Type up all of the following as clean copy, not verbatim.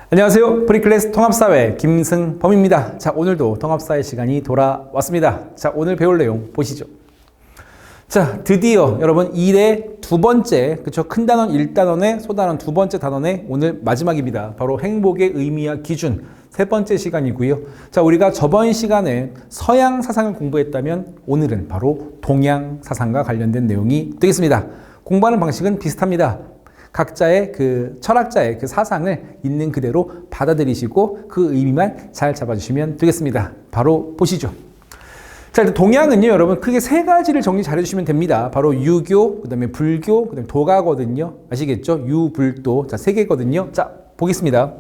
안녕하세요. 프리클래스 통합사회 김승범입니다. 자, 오늘도 통합사회 시간이 돌아왔습니다. 자, 오늘 배울 내용 보시죠. 자, 드디어 여러분 1의 두 번째, 그쵸? 큰 단원 1단원의 소단원 두 번째 단원의 오늘 마지막입니다. 바로 행복의 의미와 기준 세 번째 시간이고요. 자, 우리가 저번 시간에 서양 사상을 공부했다면 오늘은 바로 동양 사상과 관련된 내용이 되겠습니다. 공부하는 방식은 비슷합니다. 각자의 철학자의 사상을 있는 그대로 받아들이시고 그 의미만 잘 잡아주시면 되겠습니다. 바로 보시죠. 자, 일단 동양은요, 여러분 크게 세 가지를 정리 잘 해주시면 됩니다. 바로 유교, 그 다음에 불교, 그 다음에 도가거든요. 아시겠죠? 유불도. 자, 세 개거든요. 자, 보겠습니다.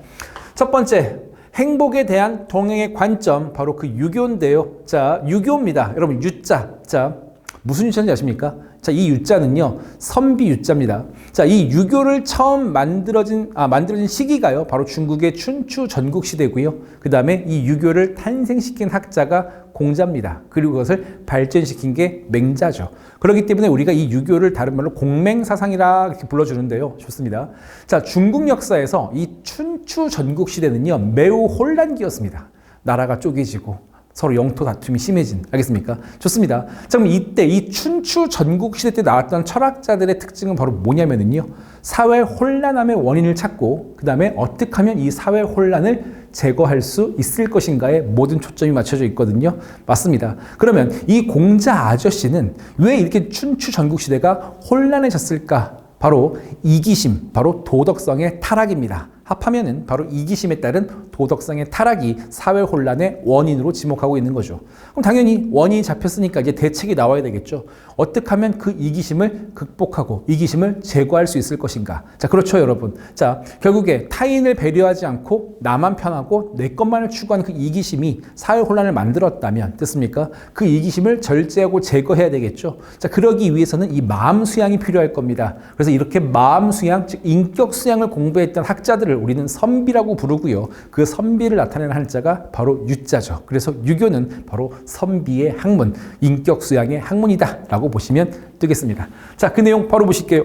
첫 번째, 행복에 대한 동양의 관점, 바로 그 유교인데요. 자, 유교입니다. 여러분, 유자. 자, 무슨 유자인지 아십니까? 자, 이 유자는요, 선비 유자입니다. 자, 이 유교를 처음 만들어진 시기가요, 바로 중국의 춘추 전국시대고요. 그 다음에 이 유교를 탄생시킨 학자가 공자입니다. 그리고 그것을 발전시킨 게 맹자죠. 그렇기 때문에 우리가 이 유교를 다른 말로 공맹사상이라 이렇게 불러주는데요. 좋습니다. 자, 중국 역사에서 이 춘추 전국시대는요, 매우 혼란기였습니다. 나라가 쪼개지고 서로 영토 다툼이 심해진, 알겠습니까? 좋습니다. 자, 그럼 이때 이 춘추 전국시대 때 나왔던 철학자들의 특징은 바로 뭐냐면은요, 사회 혼란함의 원인을 찾고 그 다음에 어떻게 하면 이 사회 혼란을 제거할 수 있을 것인가에 모든 초점이 맞춰져 있거든요. 맞습니다. 그러면 이 공자 아저씨는 왜 이렇게 춘추 전국시대가 혼란해졌을까? 바로 이기심, 바로 도덕성의 타락입니다. 합하면은 바로 이기심에 따른 도덕성의 타락이 사회 혼란의 원인으로 지목하고 있는 거죠. 그럼 당연히 원인이 잡혔으니까 이제 대책이 나와야 되겠죠. 어떻게 하면 그 이기심을 극복하고 이기심을 제거할 수 있을 것인가? 자, 그렇죠, 여러분. 자, 결국에 타인을 배려하지 않고 나만 편하고 내 것만을 추구하는 그 이기심이 사회 혼란을 만들었다면, 됐습니까? 그 이기심을 절제하고 제거해야 되겠죠. 자, 그러기 위해서는 이 마음 수양이 필요할 겁니다. 그래서 이렇게 마음 수양, 즉 인격 수양을 공부했던 학자들을 우리는 선비라고 부르고요. 그 선비를 나타내는 한자가 바로 유자죠. 그래서 유교는 바로 선비의 학문, 인격 수양의 학문이다 라고 보시면 되겠습니다. 자, 그 내용 바로 보실게요.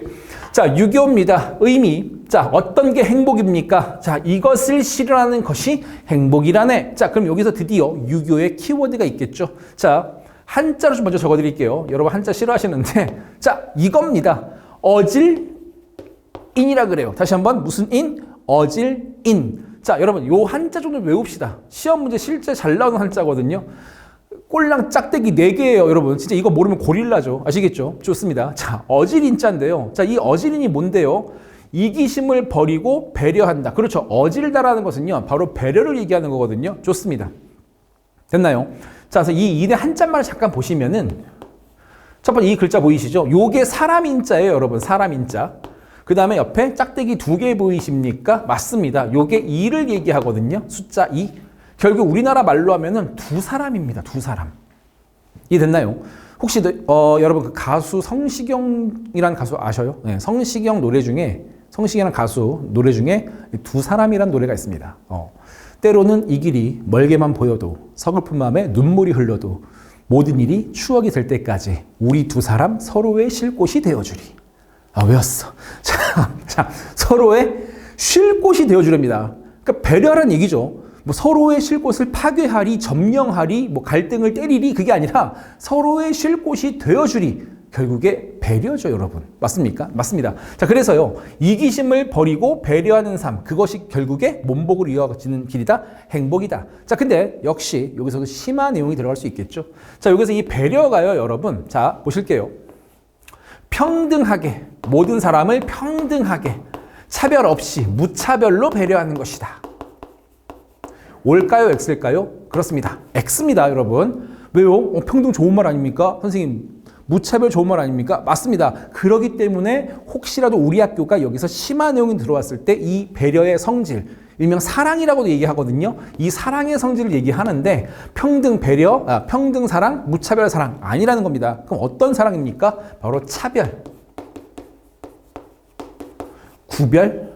자, 유교입니다. 의미. 자, 어떤 게 행복입니까? 자, 이것을 실현하는 것이 행복이라네. 자, 그럼 여기서 드디어 유교의 키워드가 있겠죠. 자, 한자로 좀 먼저 적어드릴게요. 여러분 한자 싫어하시는데, 자, 이겁니다. 어질인이라 그래요. 다시 한번 무슨 인? 어질인. 자, 여러분 요 한자 정도 외웁시다. 시험 문제 실제 잘 나오는 한자거든요. 꼴랑 짝대기 4개예요, 여러분. 진짜 이거 모르면 고릴라죠. 아시겠죠? 좋습니다. 자, 어질인자인데요. 자, 이 어질인이 뭔데요? 이기심을 버리고 배려한다. 그렇죠. 어질다라는 것은요, 바로 배려를 얘기하는 거거든요. 좋습니다. 됐나요? 자, 그래서 이 인의 한자말을 잠깐 보시면은 첫 번째 이 글자 보이시죠? 요게 사람인자예요, 여러분. 사람인자. 그 다음에 옆에 짝대기 2개 보이십니까? 맞습니다. 요게 2를 얘기하거든요. 숫자 2. 결국 우리나라 말로 하면은 두 사람입니다. 두 사람. 이해됐나요? 혹시 여러분 그 가수 성시경이라는 가수 아셔요? 네, 성시경이라는 가수 노래 중에 두 사람이라는 노래가 있습니다. 때로는 이 길이 멀게만 보여도 서글픈 마음에 눈물이 흘러도 모든 일이 추억이 될 때까지 우리 두 사람 서로의 쉴 곳이 되어주리. 외웠어. 자, 서로의 쉴 곳이 되어주렵니다. 그러니까 배려하라는 얘기죠. 뭐 서로의 쉴 곳을 파괴하리, 점령하리, 뭐 갈등을 때리리, 그게 아니라 서로의 쉴 곳이 되어주리. 결국에 배려죠, 여러분. 맞습니까? 맞습니다. 자, 그래서요, 이기심을 버리고 배려하는 삶, 그것이 결국에 몸복으로 이어지는 길이다, 행복이다. 자, 근데 역시 여기서도 심한 내용이 들어갈 수 있겠죠. 자, 여기서 이 배려가요, 여러분. 자, 보실게요. 평등하게, 모든 사람을 평등하게, 차별 없이 무차별로 배려하는 것이다. O일까요? X일까요? 그렇습니다. X입니다, 여러분. 왜요? 평등 좋은 말 아닙니까? 선생님, 무차별 좋은 말 아닙니까? 맞습니다. 그렇기 때문에 혹시라도 우리 학교가 여기서 심한 내용이 들어왔을 때 이 배려의 성질, 일명 사랑이라고도 얘기하거든요. 이 사랑의 성질을 얘기하는데 평등 배려, 평등 사랑, 무차별 사랑 아니라는 겁니다. 그럼 어떤 사랑입니까? 바로 차별, 구별,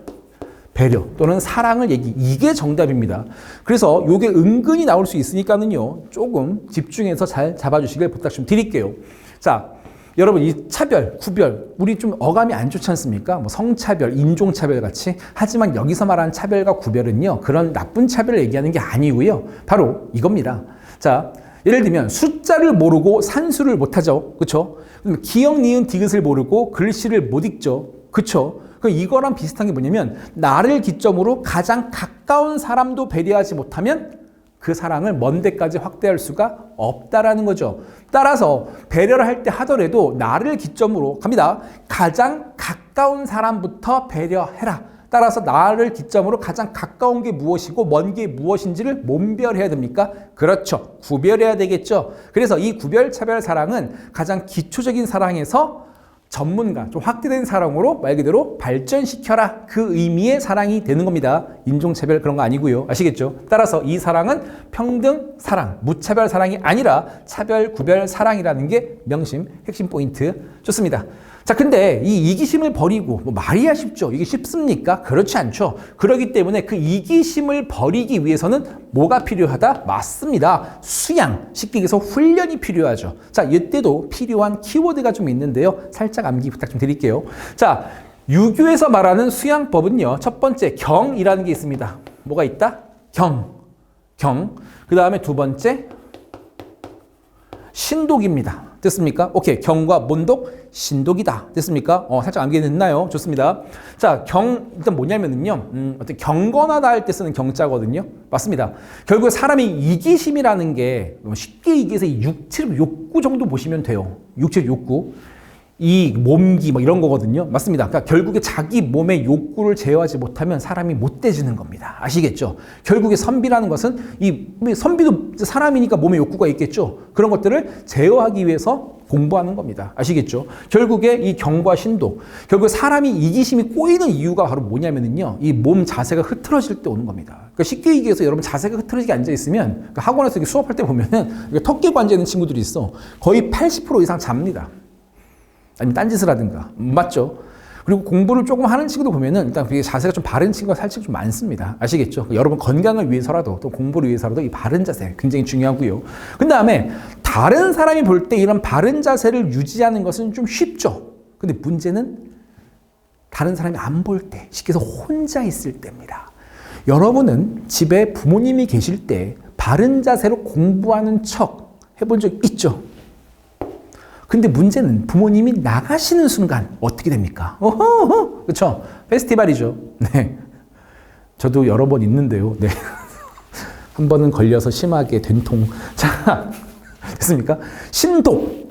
배려 또는 사랑을 이게 정답입니다. 그래서 이게 은근히 나올 수 있으니까는요, 조금 집중해서 잘 잡아주시길 부탁 좀 드릴게요. 자, 여러분 이 차별, 구별 우리 좀 어감이 안 좋지 않습니까? 뭐 성차별, 인종차별 같이. 하지만 여기서 말하는 차별과 구별은요. 그런 나쁜 차별을 얘기하는 게 아니고요. 바로 이겁니다. 자, 예를 들면 숫자를 모르고 산수를 못하죠. 그렇죠? 기역, 니은, 디귿을 모르고 글씨를 못 읽죠. 그렇죠? 이거랑 비슷한 게 뭐냐면 나를 기점으로 가장 가까운 사람도 배려하지 못하면 그 사랑을 먼 데까지 확대할 수가 없다라는 거죠. 따라서 배려를 할 때 하더라도 나를 기점으로 갑니다. 가장 가까운 사람부터 배려해라. 따라서 나를 기점으로 가장 가까운 게 무엇이고 먼 게 무엇인지를 몸별해야 됩니까? 그렇죠. 구별해야 되겠죠. 그래서 이 구별, 차별 사랑은 가장 기초적인 사랑에서 전문가, 좀 확대된 사랑으로 말 그대로 발전시켜라. 그 의미의 사랑이 되는 겁니다. 인종차별 그런 거 아니고요. 아시겠죠? 따라서 이 사랑은 평등 사랑, 무차별 사랑이 아니라 차별, 구별 사랑이라는 게 명심, 핵심 포인트. 좋습니다. 자, 근데 이 이기심을 버리고 말이야 쉽죠? 이게 쉽습니까? 그렇지 않죠. 그렇기 때문에 그 이기심을 버리기 위해서는 뭐가 필요하다? 맞습니다. 수양, 쉽게 얘기해서 훈련이 필요하죠. 자, 이때도 필요한 키워드가 좀 있는데요. 살짝 암기 부탁 좀 드릴게요. 자, 유교에서 말하는 수양법은요. 첫 번째 경이라는 게 있습니다. 뭐가 있다? 경. 그 다음에 두 번째 신독입니다. 됐습니까? 오케이. 경과 문독, 신독이다. 됐습니까? 살짝 암기됐나요? 좋습니다. 자, 일단 뭐냐면은요, 어떤 경건하다 할 때 쓰는 경자거든요. 맞습니다. 결국 사람이 이기심이라는 게 쉽게 얘기해서 이 육체적 욕구 정도 보시면 돼요. 육체적 욕구. 이 몸기 뭐 이런 거거든요. 맞습니다. 그러니까 결국에 자기 몸의 욕구를 제어하지 못하면 사람이 못돼지는 겁니다. 아시겠죠? 결국에 선비라는 것은 이 선비도 사람이니까 몸에 욕구가 있겠죠. 그런 것들을 제어하기 위해서 공부하는 겁니다. 아시겠죠? 결국에 이 경과 신도, 결국 사람이 이기심이 꼬이는 이유가 바로 뭐냐면은요, 이 몸 자세가 흐트러질 때 오는 겁니다. 그러니까 쉽게 얘기해서 여러분 자세가 흐트러지게 앉아 있으면 그러니까 학원에서 수업할 때 보면은 턱 깨고 앉아 있는 친구들이 있어. 거의 80% 이상 잡니다. 아니면 딴짓을 하든가. 맞죠? 그리고 공부를 조금 하는 친구도 보면은 일단 그게 자세가 좀 바른 친구가 살짝 좀 많습니다. 아시겠죠? 여러분 건강을 위해서라도 또 공부를 위해서라도 이 바른 자세 굉장히 중요하고요. 그 다음에 다른 사람이 볼 때 이런 바른 자세를 유지하는 것은 좀 쉽죠. 근데 문제는 다른 사람이 안 볼 때, 쉽게 해서 혼자 있을 때입니다. 여러분은 집에 부모님이 계실 때 바른 자세로 공부하는 척 해본 적 있죠? 근데 문제는 부모님이 나가시는 순간 어떻게 됩니까? 그렇죠? 페스티벌이죠. 네, 저도 여러 번 있는데요. 네, 한 번은 걸려서 심하게 된통. 자, 됐습니까? 신독,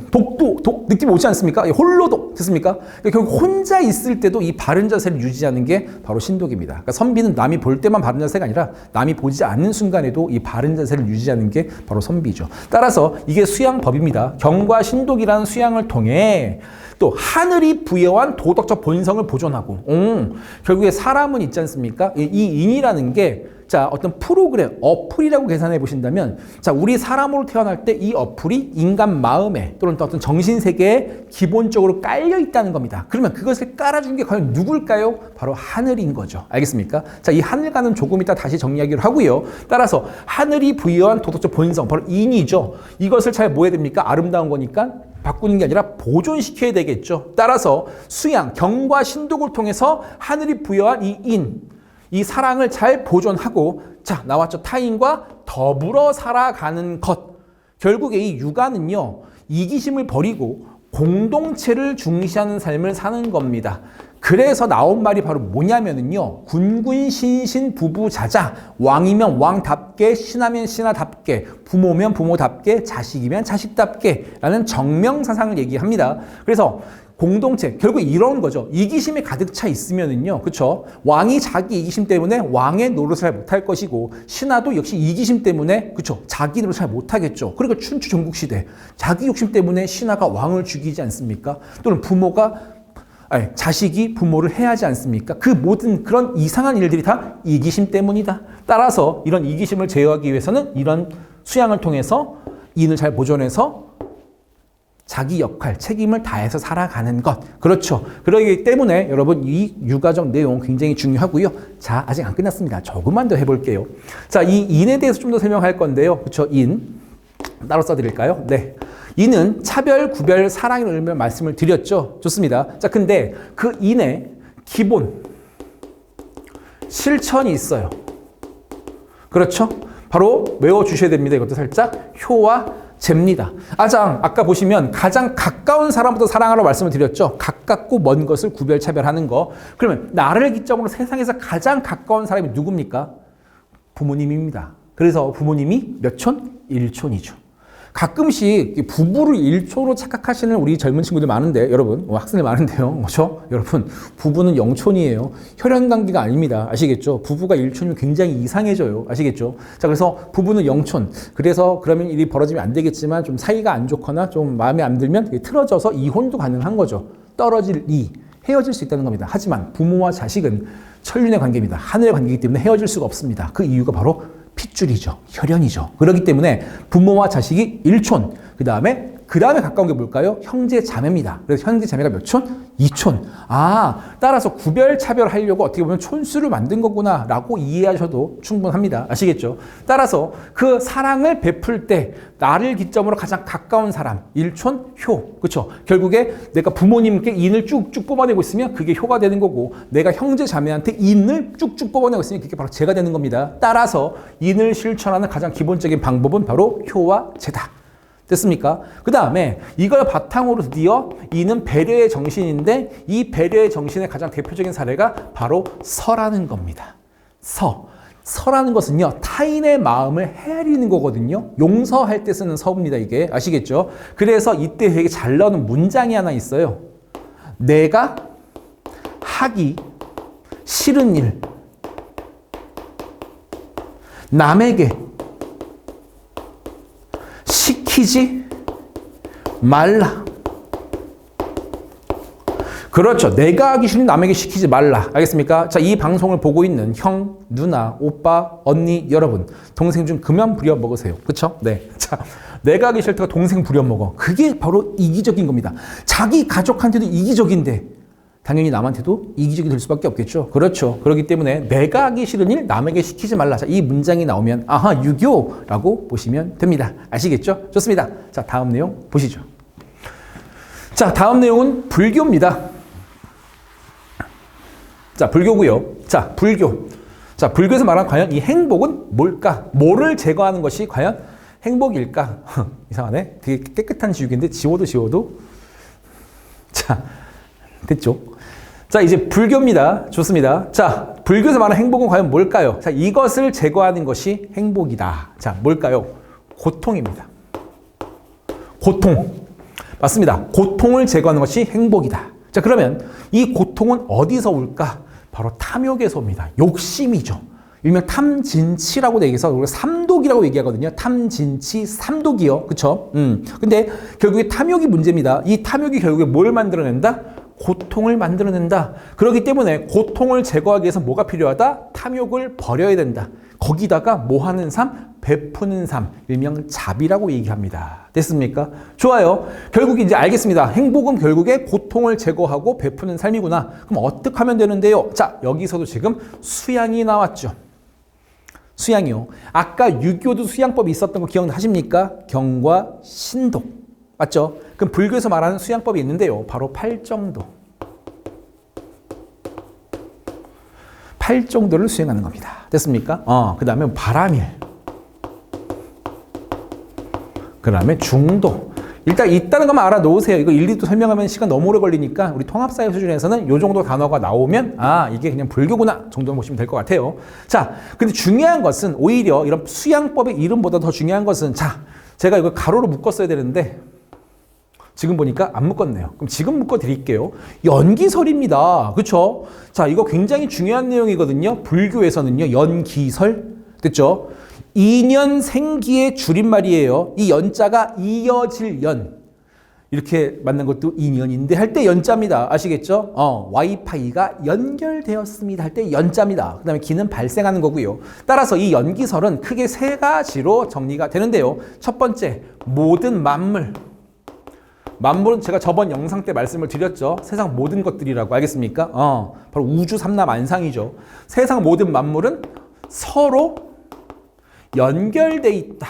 독도 느낌 오지 않습니까? 홀로독 됐습니까? 결국 혼자 있을 때도 이 바른 자세를 유지하는 게 바로 신독입니다. 그러니까 선비는 남이 볼 때만 바른 자세가 아니라 남이 보지 않는 순간에도 이 바른 자세를 유지하는 게 바로 선비죠. 따라서 이게 수양법입니다. 경과 신독이라는 수양을 통해 또 하늘이 부여한 도덕적 본성을 보존하고, 결국에 사람은 있지 않습니까? 이 인이라는 게 자, 어떤 프로그램, 어플이라고 계산해 보신다면, 자, 우리 사람으로 태어날 때 이 어플이 인간 마음에 또는 또 어떤 정신세계에 기본적으로 깔려 있다는 겁니다. 그러면 그것을 깔아준 게 과연 누굴까요? 바로 하늘인 거죠. 알겠습니까? 자, 이 하늘과는 조금 이따 다시 정리하기로 하고요. 따라서 하늘이 부여한 도덕적 본성, 바로 인이죠. 이것을 잘 뭐 해야 됩니까? 아름다운 거니까 바꾸는 게 아니라 보존시켜야 되겠죠. 따라서 수양, 경과 신독을 통해서 하늘이 부여한 이 인, 이 사랑을 잘 보존하고, 자, 나왔죠. 타인과 더불어 살아가는 것. 결국에 이 육아는요, 이기심을 버리고 공동체를 중시하는 삶을 사는 겁니다. 그래서 나온 말이 바로 뭐냐면은요, 군군신신 부부자자, 왕이면 왕답게, 신하면 신하답게, 부모면 부모답게, 자식이면 자식답게 라는 정명사상을 얘기합니다. 그래서 공동체, 결국 이런 거죠. 이기심에 가득 차 있으면은요, 그쵸? 왕이 자기 이기심 때문에 왕의 노릇을 잘 못할 것이고, 신하도 역시 이기심 때문에, 그쵸? 자기 노릇을 잘 못하겠죠. 그리고 춘추 전국시대, 자기 욕심 때문에 신하가 왕을 죽이지 않습니까? 또는 자식이 부모를 해하지 않습니까? 그 모든 그런 이상한 일들이 다 이기심 때문이다. 따라서 이런 이기심을 제어하기 위해서는 이런 수양을 통해서 인을 잘 보존해서 자기 역할, 책임을 다해서 살아가는 것. 그렇죠. 그러기 때문에 여러분 이 육아적 내용 굉장히 중요하고요. 자, 아직 안 끝났습니다. 조금만 더 해볼게요. 자, 이 인에 대해서 좀 더 설명할 건데요. 그렇죠. 인. 따로 써드릴까요? 네. 이는 차별, 구별, 사랑의 의미를 말씀을 드렸죠. 좋습니다. 자, 근데 그 인에 기본, 실천이 있어요. 그렇죠? 바로 외워주셔야 됩니다. 이것도 살짝 효와 제입니다. 아까 보시면 가장 가까운 사람부터 사랑하라고 말씀을 드렸죠. 가깝고 먼 것을 구별, 차별하는 거. 그러면 나를 기점으로 세상에서 가장 가까운 사람이 누굽니까? 부모님입니다. 그래서 부모님이 몇 촌? 1촌이죠. 가끔씩 부부를 1촌으로 착각하시는 우리 젊은 친구들 많은데, 여러분, 학생들 많은데요. 그렇죠? 여러분, 부부는 0촌이에요. 혈연 관계가 아닙니다. 아시겠죠? 부부가 1촌이면 굉장히 이상해져요. 아시겠죠? 자, 그래서 부부는 0촌. 그래서 그러면 일이 벌어지면 안 되겠지만 좀 사이가 안 좋거나 좀 마음에 안 들면 틀어져서 이혼도 가능한 거죠. 헤어질 수 있다는 겁니다. 하지만 부모와 자식은 천륜의 관계입니다. 하늘의 관계이기 때문에 헤어질 수가 없습니다. 그 이유가 바로 핏줄이죠. 혈연이죠. 그렇기 때문에 부모와 자식이 1촌, 그 다음에 가까운 게 뭘까요? 형제 자매입니다. 그래서 형제 자매가 몇 촌? 2촌. 따라서 구별 차별하려고 어떻게 보면 촌수를 만든 거구나 라고 이해하셔도 충분합니다. 아시겠죠? 따라서 그 사랑을 베풀 때 나를 기점으로 가장 가까운 사람, 1촌 효. 그렇죠? 결국에 내가 부모님께 인을 쭉쭉 뽑아내고 있으면 그게 효가 되는 거고, 내가 형제 자매한테 인을 쭉쭉 뽑아내고 있으면 그게 바로 제가 되는 겁니다. 따라서 인을 실천하는 가장 기본적인 방법은 바로 효와 제다. 됐습니까? 그 다음에 이걸 바탕으로 드디어 이는 배려의 정신인데, 이 배려의 정신의 가장 대표적인 사례가 바로 서라는 겁니다. 서라는 것은요, 타인의 마음을 헤아리는 거거든요. 용서할 때 쓰는 서입니다, 이게. 아시겠죠? 그래서 이때 되게 잘 나오는 문장이 하나 있어요. 내가 하기 싫은 일, 남에게 시키지 말라. 그렇죠. 내가 하기 싫은 남에게 시키지 말라. 알겠습니까? 자, 이 방송을 보고 있는 형, 누나, 오빠, 언니, 여러분, 동생 중 그만 부려먹으세요. 그렇죠? 네. 자, 내가 하기 싫다가 동생 부려먹어. 그게 바로 이기적인 겁니다. 자기 가족한테도 이기적인데 당연히 남한테도 이기적이 될 수밖에 없겠죠. 그렇죠. 그렇기 때문에 내가 하기 싫은 일 남에게 시키지 말라. 자, 이 문장이 나오면 아하, 유교라고 보시면 됩니다. 아시겠죠? 좋습니다. 자, 다음 내용 보시죠. 자, 다음 내용은 불교입니다. 자, 불교고요. 자, 불교. 자, 불교에서 말하는 과연 이 행복은 뭘까? 뭐를 제거하는 것이 과연 행복일까? 이상하네. 되게 깨끗한 지우개인데 지워도 자, 됐죠? 자, 이제 불교입니다. 좋습니다. 자, 불교에서 말하는 행복은 과연 뭘까요? 자, 이것을 제거하는 것이 행복이다. 자, 뭘까요? 고통입니다. 고통. 맞습니다. 고통을 제거하는 것이 행복이다. 자, 그러면 이 고통은 어디서 올까? 바로 탐욕에서 옵니다. 욕심이죠. 일명 탐진치라고 얘기해서 우리가 삼독이라고 얘기하거든요. 탐진치, 삼독이요. 그쵸? 근데 결국에 탐욕이 문제입니다. 이 탐욕이 결국에 뭘 만들어낸다? 고통을 만들어낸다. 그렇기 때문에 고통을 제거하기 위해서 뭐가 필요하다? 탐욕을 버려야 된다. 거기다가 뭐 하는 삶? 베푸는 삶. 일명 자비라고 얘기합니다. 됐습니까? 좋아요. 결국 이제 알겠습니다. 행복은 결국에 고통을 제거하고 베푸는 삶이구나. 그럼 어떻게 하면 되는데요? 자, 여기서도 지금 수양이 나왔죠. 수양이요. 아까 유교도 수양법이 있었던 거 기억하십니까? 경과 신독. 맞죠? 그럼 불교에서 말하는 수양법이 있는데요. 바로 팔정도. 팔정도를 수행하는 겁니다. 됐습니까? 그 다음에 바람일. 그 다음에 중도. 일단 있다는 것만 알아놓으세요. 이거 일일이 또 설명하면 시간 너무 오래 걸리니까 우리 통합사회 수준에서는 이 정도 단어가 나오면 이게 그냥 불교구나 정도 보시면 될 것 같아요. 자, 근데 중요한 것은 오히려 이런 수양법의 이름보다 더 중요한 것은, 자, 제가 이거 가로로 묶었어야 되는데 지금 보니까 안 묶었네요. 그럼 지금 묶어드릴게요. 연기설입니다. 그렇죠? 자, 이거 굉장히 중요한 내용이거든요. 불교에서는요. 연기설. 됐죠? 인연생기의 줄임말이에요. 이 연자가 이어질 연. 이렇게 만난 것도 인연인데 할 때 연자입니다. 아시겠죠? 와이파이가 연결되었습니다. 할 때 연자입니다. 그 다음에 기는 발생하는 거고요. 따라서 이 연기설은 크게 세 가지로 정리가 되는데요. 첫 번째, 모든 만물. 만물은 제가 저번 영상 때 말씀을 드렸죠. 세상 모든 것들이라고. 알겠습니까? 바로 우주 삼라만상이죠. 세상 모든 만물은 서로 연결돼 있다.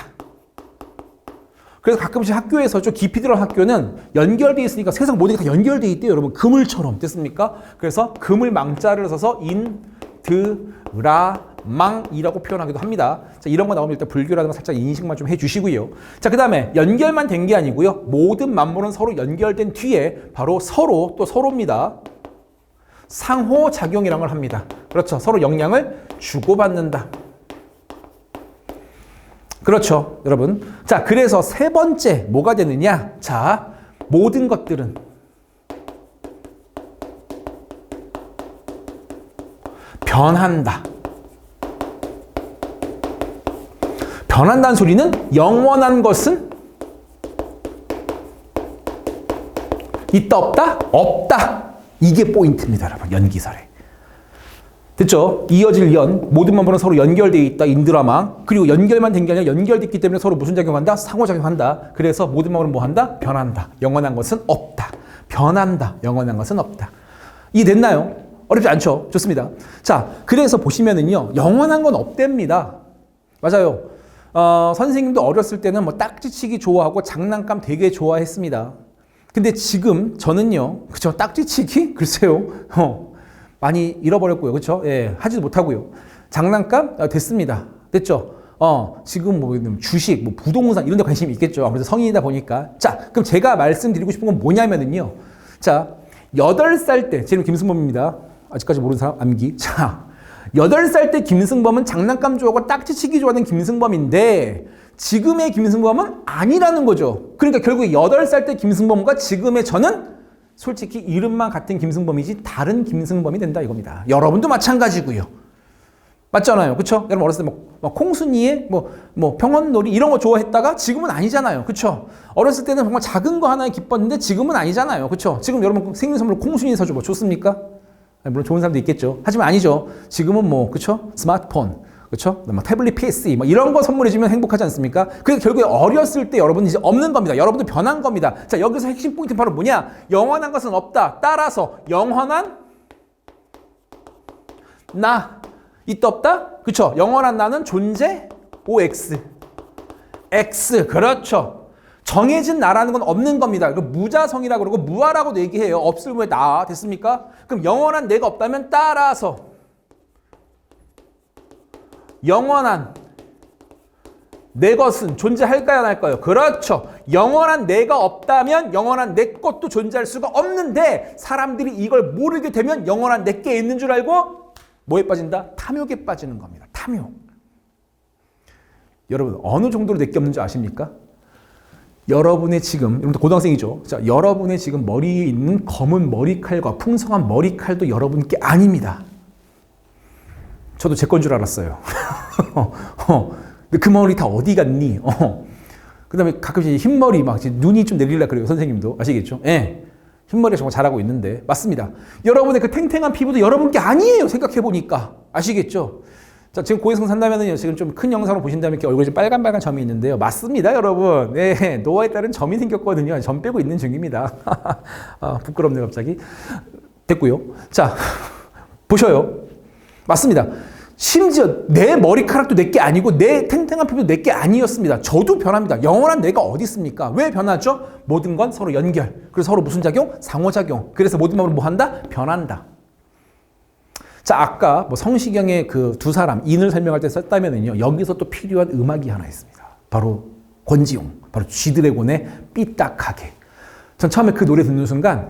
그래서 가끔씩 학교에서 좀 깊이 들어간 학교는 연결되어 있으니까 세상 모든 게 다 연결되어 있대요. 여러분 그물처럼 됐습니까? 그래서 그물 망자를 써서 인드라망이라고 표현하기도 합니다. 자, 이런 거 나오면 일단 불교라는 거 살짝 인식만 좀 해주시고요. 자, 그 다음에 연결만 된 게 아니고요. 모든 만물은 서로 연결된 뒤에 바로 서로 또 서로입니다. 상호작용이라는 걸 합니다. 그렇죠. 서로 영향을 주고받는다. 그렇죠, 여러분. 자, 그래서 세 번째 뭐가 되느냐? 자, 모든 것들은 변한다. 변한다는 소리는 영원한 것은 있다 없다? 없다. 이게 포인트입니다, 여러분. 연기설에. 됐죠? 이어질 모든 만물은 서로 연결되어 있다. 인드라망. 그리고 연결만 된 게 아니라 연결됐기 때문에 서로 무슨 작용한다? 상호작용한다. 그래서 모든 만물은 뭐 한다? 변한다. 영원한 것은 없다. 변한다. 영원한 것은 없다. 이해됐나요? 어렵지 않죠? 좋습니다. 자, 그래서 보시면은요, 영원한 건 없답니다. 맞아요. 선생님도 어렸을 때는 뭐 딱지치기 좋아하고 장난감 되게 좋아했습니다. 근데 지금 저는요, 그쵸? 딱지치기? 글쎄요. 많이 잃어버렸고요. 그렇죠? 예, 하지도 못하고요. 장난감 됐습니다. 됐죠? 지금 뭐 주식, 뭐 부동산 이런 데 관심이 있겠죠. 아무래도 성인이다 보니까. 자, 그럼 제가 말씀드리고 싶은 건 뭐냐면은요. 자, 8살 때, 제 이름 김승범입니다. 아직까지 모르는 사람 암기. 자, 8살 때 김승범은 장난감 좋아하고 딱지치기 좋아하는 김승범인데 지금의 김승범은 아니라는 거죠. 그러니까 결국 8살 때 김승범과 지금의 저는 솔직히 이름만 같은 김승범이지 다른 김승범이 된다 이겁니다. 여러분도 마찬가지고요. 맞잖아요. 그쵸? 여러분 어렸을 때 뭐 콩순이의 뭐 평원놀이 이런 거 좋아했다가 지금은 아니잖아요. 그쵸? 어렸을 때는 정말 작은 거 하나에 기뻤는데 지금은 아니잖아요. 그쵸? 지금 여러분 생일 선물로 콩순이 사줘 뭐 좋습니까? 물론 좋은 사람도 있겠죠. 하지만 아니죠. 지금은 뭐 그쵸? 스마트폰, 그쵸? 뭐 태블릿 PSE 뭐 이런 거 선물해주면 행복하지 않습니까? 그래서 결국에 어렸을 때 여러분은 이제 없는 겁니다. 여러분도 변한 겁니다. 자, 여기서 핵심 포인트는 바로 뭐냐? 영원한 것은 없다. 따라서 영원한 나 있다 없다? 그쵸? 영원한 나는 존재 OX X 그렇죠. 정해진 나라는 건 없는 겁니다. 무자성이라고 그러고 무아라고도 얘기해요. 없을 왜 나 됐습니까? 그럼 영원한 내가 없다면 따라서 영원한 내 것은 존재할까요, 안 할까요? 그렇죠. 영원한 내가 없다면 영원한 내 것도 존재할 수가 없는데 사람들이 이걸 모르게 되면 영원한 내게 있는 줄 알고 뭐에 빠진다? 탐욕에 빠지는 겁니다. 탐욕. 여러분 어느 정도로 내게 없는 줄 아십니까? 여러분의 지금, 여러분도 고등학생이죠. 자, 여러분의 지금 머리에 있는 검은 머리칼과 풍성한 머리칼도 여러분께 아닙니다. 저도 제 건 줄 알았어요. 근데 그 머리 다 어디 갔니? 그 다음에 가끔씩 흰머리 막 눈이 좀 내리려 그래요. 선생님도. 아시겠죠? 예. 흰머리가 정말 잘하고 있는데. 맞습니다. 여러분의 그 탱탱한 피부도 여러분 게 아니에요. 생각해보니까. 아시겠죠? 자, 지금 고해성 산다면은요, 지금 좀 큰 영상으로 보신다면 이렇게 얼굴에 좀 빨간 점이 있는데요. 맞습니다, 여러분. 네. 노화에 따른 점이 생겼거든요. 점 빼고 있는 중입니다. 부끄럽네요, 갑자기. 됐고요. 자, 보셔요. 맞습니다. 심지어 내 머리카락도 내게 아니고 내 탱탱한 피부도 내게 아니었습니다. 저도 변합니다. 영원한 내가 어디 있습니까? 왜 변하죠? 모든 건 서로 연결. 그래서 서로 무슨 작용? 상호작용. 그래서 모든 마음으로 뭐 한다? 변한다. 자, 아까 뭐 성시경의 그 두 사람 인을 설명할 때 썼다면은요. 여기서 또 필요한 음악이 하나 있습니다. 바로 권지용. 바로 G드래곤의 삐딱하게. 전 처음에 그 노래 듣는 순간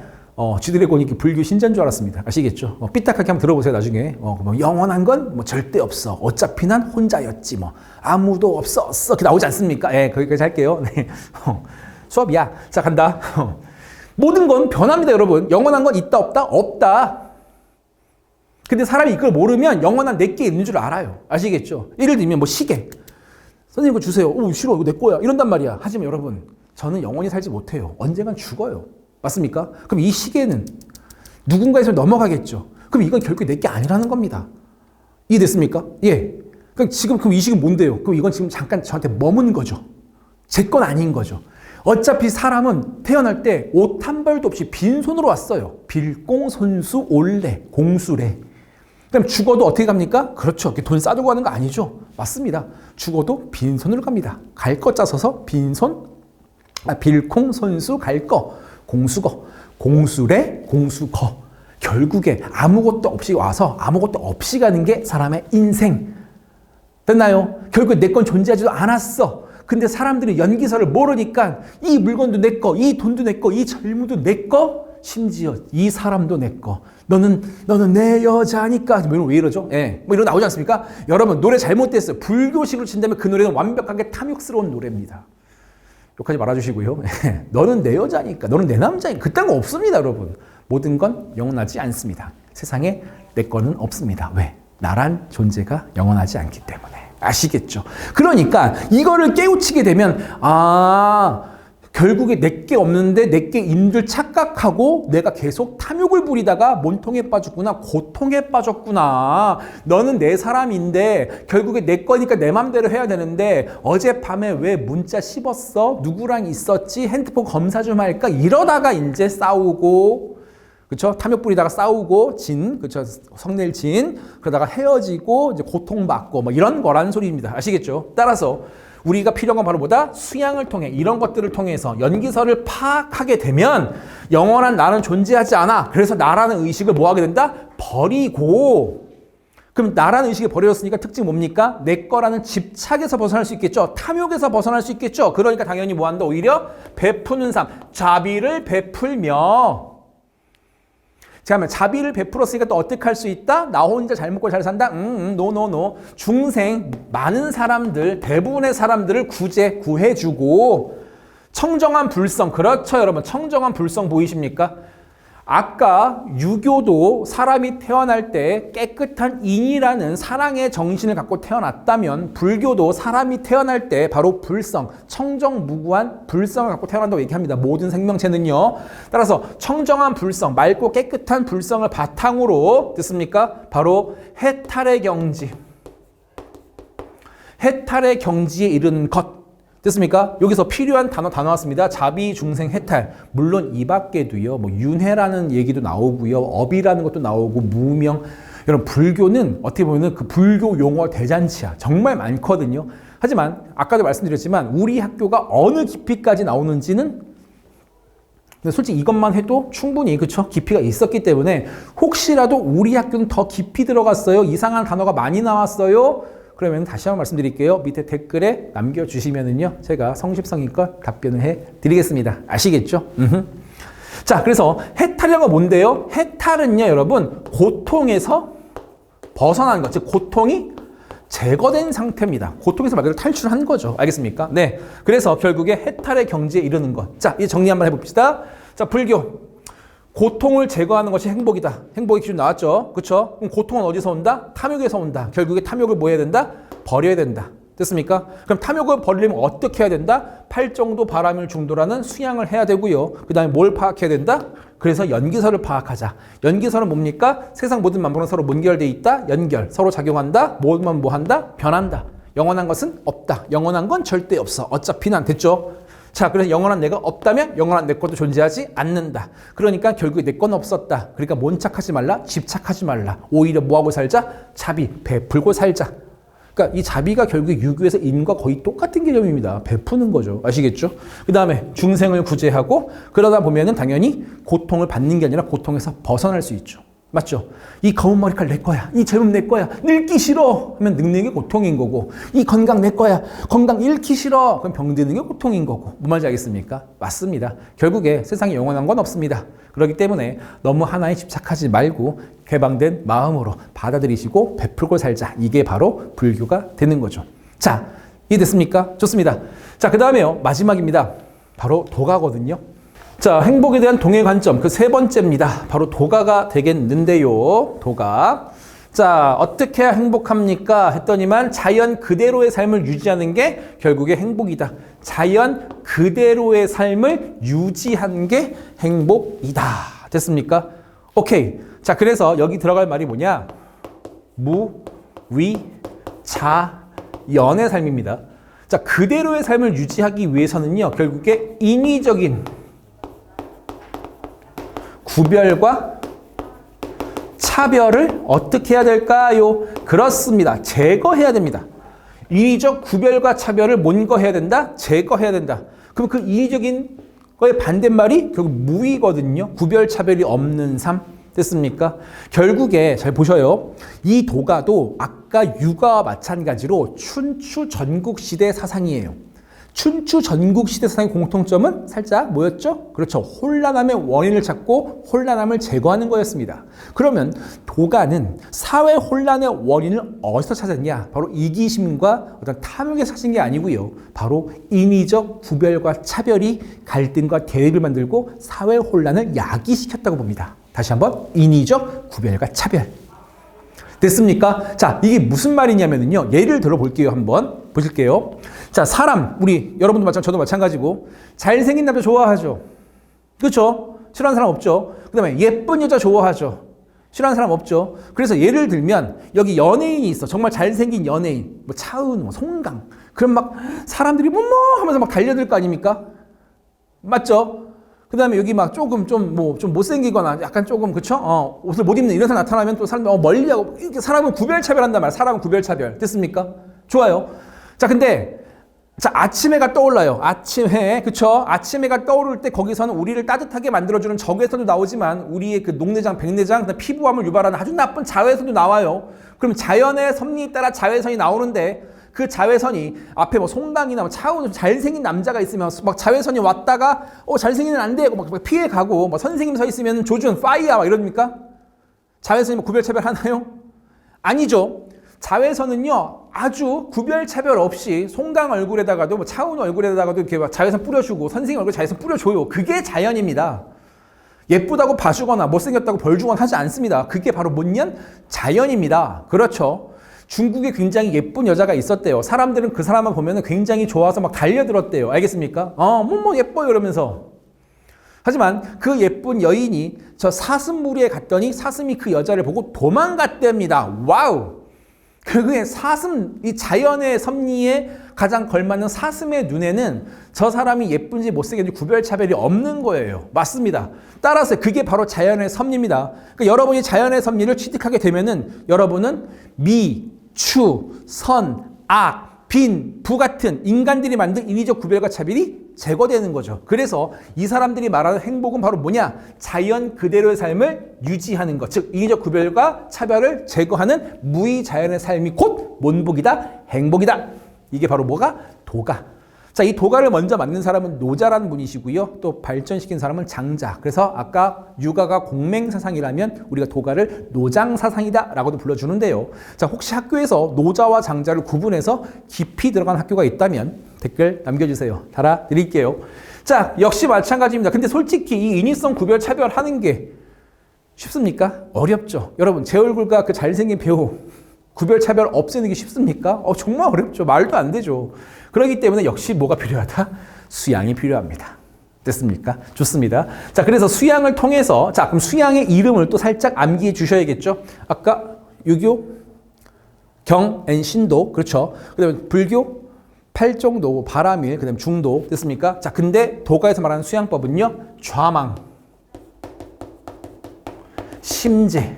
G드래곤이 불교 신자인 줄 알았습니다. 아시겠죠? 삐딱하게 한번 들어보세요, 나중에. 뭐 영원한 건 뭐 절대 없어. 어차피 난 혼자였지, 뭐. 아무도 없었어. 이렇게 나오지 않습니까? 예, 거기까지 할게요. 네. 수업이야. 자, 간다. 모든 건 변합니다, 여러분. 영원한 건 있다, 없다? 없다. 근데 사람이 이걸 모르면 영원한 내게 있는 줄 알아요. 아시겠죠? 예를 들면 뭐 시계. 선생님 이거 주세요. 오, 싫어. 이거 내 거야. 이런단 말이야. 하지만 여러분, 저는 영원히 살지 못해요. 언젠간 죽어요. 맞습니까? 그럼 이 시계는 누군가에서 넘어가겠죠. 그럼 이건 결국 내게 아니라는 겁니다. 이해됐습니까? 예. 그럼 지금 이 시계 뭔데요? 그럼 이건 지금 잠깐 저한테 머문 거죠. 제 건 아닌 거죠. 어차피 사람은 태어날 때 옷 한 벌도 없이 빈손으로 왔어요. 빌공손수 올래 공수래. 그럼 죽어도 어떻게 갑니까? 그렇죠. 돈 싸들고 가는 거 아니죠. 맞습니다. 죽어도 빈손으로 갑니다. 갈 것 짜서서 빈손 빌콩, 손수, 갈 거, 공수거, 공수래, 공수거. 결국에 아무것도 없이 와서 아무것도 없이 가는 게 사람의 인생. 됐나요? 결국에 내 건 존재하지도 않았어. 근데 사람들이 연기서를 모르니까 이 물건도 내 거, 이 돈도 내 거, 이 젊음도 내 거, 심지어 이 사람도 내 거. 너는 내 여자니까. 왜 이러죠? 예. 뭐 이런 거 나오지 않습니까? 여러분, 노래 잘못됐어요. 불교식으로 친다면 그 노래는 완벽하게 탐욕스러운 노래입니다. 욕하지 말아주시고요. 너는 내 여자니까, 너는 내 남자니까. 그딴 거 없습니다, 여러분. 모든 건 영원하지 않습니다. 세상에 내 거는 없습니다. 왜? 나란 존재가 영원하지 않기 때문에. 아시겠죠? 그러니까 이거를 깨우치게 되면 결국에 내게 없는데 내게 있는 줄 착각하고 내가 계속 탐욕을 부리다가 몸통에 빠졌구나, 고통에 빠졌구나. 너는 내 사람인데 결국에 내 거니까 내 맘대로 해야 되는데 어젯밤에 왜 문자 씹었어? 누구랑 있었지? 핸드폰 검사 좀 할까? 이러다가 이제 싸우고, 그쵸? 탐욕 부리다가 싸우고, 그쵸? 성낼 그러다가 헤어지고, 이제 고통받고, 뭐 이런 거라는 소리입니다. 아시겠죠? 따라서 우리가 필요한 건 바로 뭐다? 수양을 통해, 이런 것들을 통해서 연기서를 파악하게 되면 영원한 나는 존재하지 않아. 그래서 나라는 의식을 뭐 하게 된다? 버리고. 그럼 나라는 의식이 버려졌으니까 특징 뭡니까? 내 거라는 집착에서 벗어날 수 있겠죠. 탐욕에서 벗어날 수 있겠죠. 그러니까 당연히 뭐 한다? 오히려 베푸는 삶, 자비를 베풀며. 자, 자비를 베풀었으니까 또 어떻게 할 수 있다? 나 혼자 잘 먹고 잘 산다? 노. 중생, 많은 사람들, 대부분의 사람들을 구해주고, 청정한 불성, 그렇죠, 여러분. 청정한 불성 보이십니까? 아까 유교도 사람이 태어날 때 깨끗한 인이라는 사랑의 정신을 갖고 태어났다면 불교도 사람이 태어날 때 바로 불성, 청정무구한 불성을 갖고 태어난다고 얘기합니다. 모든 생명체는요. 따라서 청정한 불성, 맑고 깨끗한 불성을 바탕으로 됐습니까? 바로 해탈의 경지. 해탈의 경지에 이르는 것. 됐습니까? 여기서 필요한 단어 다 나왔습니다. 자비, 중생, 해탈. 물론 이 밖에도요. 뭐 윤회라는 얘기도 나오고요. 업이라는 것도 나오고 무명. 여러분 불교는 어떻게 보면 그 불교 용어 대잔치야. 정말 많거든요. 하지만 아까도 말씀드렸지만 우리 학교가 어느 깊이까지 나오는지는 솔직히 이것만 해도 충분히 그쵸? 깊이가 있었기 때문에 혹시라도 우리 학교는 더 깊이 들어갔어요. 이상한 단어가 많이 나왔어요. 그러면 다시 한번 말씀드릴게요. 밑에 댓글에 남겨주시면은요, 제가 성실성의껏 답변을 해드리겠습니다. 아시겠죠? 자, 그래서 해탈이라는 건 뭔데요? 해탈은요, 여러분, 고통에서 벗어나는 것, 즉 고통이 제거된 상태입니다. 고통에서 말 그대로 탈출한 거죠. 알겠습니까? 네. 그래서 결국에 해탈의 경지에 이르는 것. 자, 이제 정리 한번 해봅시다. 자, 불교. 고통을 제거하는 것이 행복이다. 행복의 기준 나왔죠? 그렇죠? 그럼 고통은 어디서 온다? 탐욕에서 온다. 결국에 탐욕을 뭐 해야 된다? 버려야 된다. 됐습니까? 그럼 탐욕을 버리려면 어떻게 해야 된다? 팔정도 바람일 중도라는 수양을 해야 되고요. 그 다음에 뭘 파악해야 된다? 그래서 연기서를 파악하자. 연기서는 뭡니까? 세상 모든 만물은 서로 문결되어 있다. 연결. 서로 작용한다. 뭐만 뭐 한다? 변한다. 영원한 것은 없다. 영원한 건 절대 없어. 어차피 난 됐죠? 자, 그래서 영원한 내가 없다면 영원한 내 것도 존재하지 않는다. 그러니까 결국에 내 건 없었다. 그러니까 몬착하지 말라, 집착하지 말라. 오히려 뭐하고 살자? 자비, 베풀고 살자. 그러니까 이 자비가 결국에 유교에서 인과 거의 똑같은 개념입니다. 베푸는 거죠. 아시겠죠? 그 다음에 중생을 구제하고 그러다 보면은 당연히 고통을 받는 게 아니라 고통에서 벗어날 수 있죠. 맞죠? 이 검은 머리칼 내 거야. 이 젊음 내 거야. 늙기 싫어. 하면 늙는 게 고통인 거고. 이 건강 내 거야. 건강 잃기 싫어. 그럼 병드는 게 고통인 거고. 뭔 말인지 알겠습니까? 맞습니다. 결국에 세상에 영원한 건 없습니다. 그렇기 때문에 너무 하나에 집착하지 말고 개방된 마음으로 받아들이시고 베풀고 살자. 이게 바로 불교가 되는 거죠. 자, 이해됐습니까? 좋습니다. 자, 그 다음에요. 마지막입니다. 바로 도가거든요. 자, 행복에 대한 동의 관점, 그 세 번째입니다. 바로 도가가 되겠는데요. 도가. 자, 어떻게 해야 행복합니까? 했더니만 자연 그대로의 삶을 유지하는 게 결국에 행복이다. 자연 그대로의 삶을 유지하는 게 행복이다. 됐습니까? 오케이. 자, 그래서 여기 들어갈 말이 뭐냐? 무, 위, 자, 연의 삶입니다. 자, 그대로의 삶을 유지하기 위해서는요, 결국에 인위적인 구별과 차별을 어떻게 해야 될까요? 그렇습니다. 제거해야 됩니다. 인위적 구별과 차별을 뭔 거 해야 된다? 제거해야 된다. 그럼 그 인위적인 거의 반대말이 결국 무의거든요. 구별차별이 없는 삶. 됐습니까? 결국에 잘 보셔요. 이 도가도 아까 육아와 마찬가지로 춘추 전국시대 사상이에요. 춘추 전국시대 사상의 공통점은 살짝 뭐였죠? 그렇죠. 혼란함의 원인을 찾고 혼란함을 제거하는 거였습니다. 그러면 도가는 사회 혼란의 원인을 어디서 찾았냐? 바로 이기심과 어떤 탐욕에서 찾은 게 아니고요. 바로 인위적 구별과 차별이 갈등과 대립을 만들고 사회 혼란을 야기시켰다고 봅니다. 다시 한번 인위적 구별과 차별. 됐습니까? 자, 이게 무슨 말이냐면요. 예를 들어 볼게요. 한번 보실게요. 자, 사람, 우리 여러분도 마찬가지고 저도 마찬가지고 잘생긴 남자 좋아하죠. 그렇죠? 싫어하는 사람 없죠. 그다음에 예쁜 여자 좋아하죠. 싫어하는 사람 없죠. 그래서 예를 들면 여기 연예인이 있어. 정말 잘생긴 연예인. 뭐 차은우, 뭐 송강. 그럼 막 사람들이 뭐뭐 하면서 막 달려들 거 아닙니까? 맞죠? 그 다음에 여기 막 조금 좀 못생기거나 약간 조금, 그쵸? 옷을 못 입는 이런 사람 나타나면 또 사람들 멀리하고, 이렇게 사람은 구별차별한단 말이야. 사람은 구별차별. 됐습니까? 좋아요. 자, 근데, 자, 아침해가 떠올라요. 아침해. 그쵸? 아침해가 떠오를 때 거기서는 우리를 따뜻하게 만들어주는 적외선도 나오지만 우리의 그 녹내장, 백내장, 피부암을 유발하는 아주 나쁜 자외선도 나와요. 그럼 자연의 섭리에 따라 자외선이 나오는데 그 자외선이 앞에 뭐 송강이나 뭐 차은우 잘생긴 남자가 있으면 막 자외선이 왔다가 잘생기면 안 되고 막 피해 가고 뭐 선생님 서 있으면 조준 파이어 막 이럽니까? 자외선이 뭐 구별차별 하나요? 아니죠. 자외선은요 아주 구별차별 없이 송강 얼굴에다가도 뭐 차은우 얼굴에다가도 이렇게 막 자외선 뿌려주고 선생님 얼굴에 자외선 뿌려줘요. 그게 자연입니다. 예쁘다고 봐주거나 못생겼다고 벌 주거나 하지 않습니다. 그게 바로 뭐냐? 자연입니다. 그렇죠. 중국에 굉장히 예쁜 여자가 있었대요. 사람들은 그 사람만 보면 굉장히 좋아서 막 달려들었대요. 알겠습니까? 뭐 예뻐요 이러면서. 하지만 그 예쁜 여인이 저 사슴무리에 갔더니 사슴이 그 여자를 보고 도망갔답니다. 와우! 결국에 사슴, 이 자연의 섭리에 가장 걸맞는 사슴의 눈에는 저 사람이 예쁜지 못생긴지 구별차별이 없는 거예요. 맞습니다. 따라서 그게 바로 자연의 섭리입니다. 그러니까 여러분이 자연의 섭리를 취득하게 되면은 여러분은 미, 추, 선, 악, 빈, 부 같은 인간들이 만든 인위적 구별과 차별이 제거되는 거죠. 그래서 이 사람들이 말하는 행복은 바로 뭐냐? 자연 그대로의 삶을 유지하는 것. 즉 인위적 구별과 차별을 제거하는 무의자연의 삶이 곧 몬복이다, 행복이다. 이게 바로 뭐가? 도가. 자, 이 도가를 먼저 만든 사람은 노자라는 분이시고요. 또 발전시킨 사람은 장자. 그래서 아까 육아가 공맹사상이라면 우리가 도가를 노장사상이다라고도 불러주는데요. 자, 혹시 학교에서 노자와 장자를 구분해서 깊이 들어간 학교가 있다면 댓글 남겨주세요. 달아드릴게요. 자, 역시 마찬가지입니다. 근데 솔직히 이 인위성 구별 차별하는 게 쉽습니까? 어렵죠. 여러분, 제 얼굴과 그 잘생긴 배우 구별 차별 없애는 게 쉽습니까? 정말 어렵죠. 말도 안 되죠. 그렇기 때문에 역시 뭐가 필요하다? 수양이 필요합니다. 됐습니까? 좋습니다. 자, 그래서 수양을 통해서, 자, 그럼 수양의 이름을 또 살짝 암기해 주셔야겠죠? 아까 유교, 경, 신도, 그렇죠? 그 다음에 불교, 팔정도, 바라밀, 그 다음에 중도, 됐습니까? 자, 근데 도가에서 말하는 수양법은요, 좌망, 심재,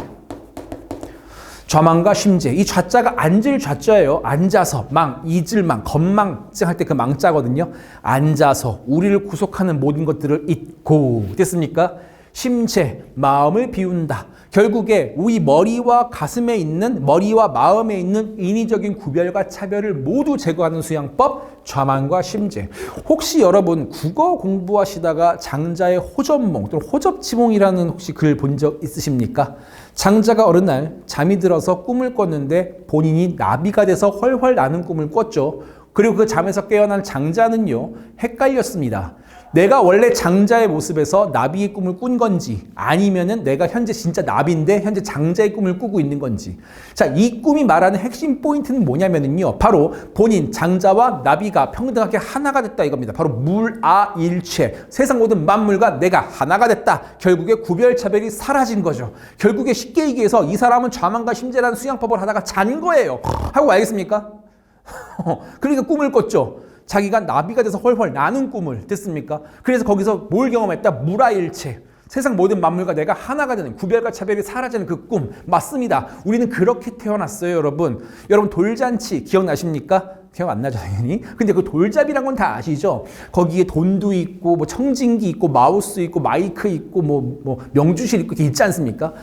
좌망과 심재. 이 좌자가 앉을 좌자예요. 앉아서 망, 잊을망, 건망증 할 때 그 망자거든요. 앉아서 우리를 구속하는 모든 것들을 잊고. 됐습니까? 심재, 마음을 비운다. 결국에 우리 머리와 가슴에 있는, 머리와 마음에 있는 인위적인 구별과 차별을 모두 제거하는 수양법, 좌망과 심재. 혹시 여러분 국어 공부하시다가 장자의 호접몽 또는 호접지몽이라는 혹시 글 본 적 있으십니까? 장자가 어느 날 잠이 들어서 꿈을 꿨는데 본인이 나비가 돼서 훨훨 나는 꿈을 꿨죠. 그리고 그 잠에서 깨어난 장자는요, 헷갈렸습니다. 내가 원래 장자의 모습에서 나비의 꿈을 꾼 건지 아니면은 내가 현재 진짜 나비인데 현재 장자의 꿈을 꾸고 있는 건지. 자, 이 꿈이 말하는 핵심 포인트는 뭐냐면은요, 바로 본인 장자와 나비가 평등하게 하나가 됐다 이겁니다. 바로 물아일체, 세상 모든 만물과 내가 하나가 됐다. 결국에 구별차별이 사라진 거죠. 결국에 쉽게 얘기해서 이 사람은 좌망과 심재라는 수양법을 하다가 잔 거예요. 하고 알겠습니까? 그러니까 꿈을 꿨죠. 자기가 나비가 돼서 훨훨 나는 꿈을. 됐습니까? 그래서 거기서 뭘 경험했다? 물아일체. 세상 모든 만물과 내가 하나가 되는 구별과 차별이 사라지는 그 꿈 맞습니다. 우리는 그렇게 태어났어요, 여러분. 여러분 돌잔치 기억나십니까? 기억 안 나죠, 당연히. 근데 그 돌잡이란 건 다 아시죠? 거기에 돈도 있고 뭐 청진기 있고 마우스 있고 마이크 있고 뭐 명주실 있고 이렇게 있지 않습니까?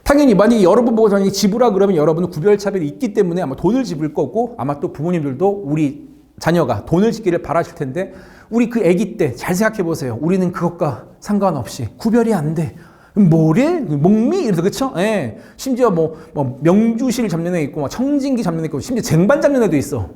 당연히 만약에 여러분 보고 당연히 지불하 그러면 여러분은 구별차별이 있기 때문에 아마 돈을 지불 거고 아마 또 부모님들도 우리 자녀가 돈을 짓기를 바라실 텐데 우리 그 아기 때 잘 생각해 보세요. 우리는 그것과 상관없이 구별이 안 돼. 뭐래? 목미? 이래서 그쵸? 예. 심지어 뭐 명주실 잡는 애 있고 청진기 잡는 애 있고 심지어 쟁반 잡는 애도 있어.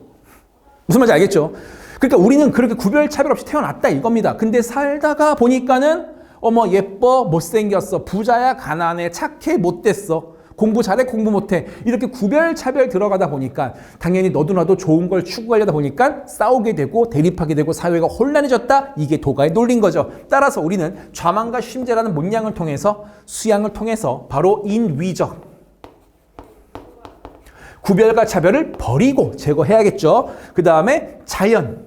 무슨 말인지 알겠죠? 그러니까 우리는 그렇게 구별차별 없이 태어났다 이겁니다. 근데 살다가 보니까는 어머 예뻐 못생겼어 부자야 가난해 착해 못됐어 공부 잘해 공부 못해 이렇게 구별차별 들어가다 보니까 당연히 너도 나도 좋은 걸 추구하려다 보니까 싸우게 되고 대립하게 되고 사회가 혼란해졌다. 이게 도가의 논리인 거죠. 따라서 우리는 좌만과 쉼제라는 문양을 통해서 수양을 통해서 바로 인위적 구별과 차별을 버리고 제거해야겠죠. 그 다음에 자연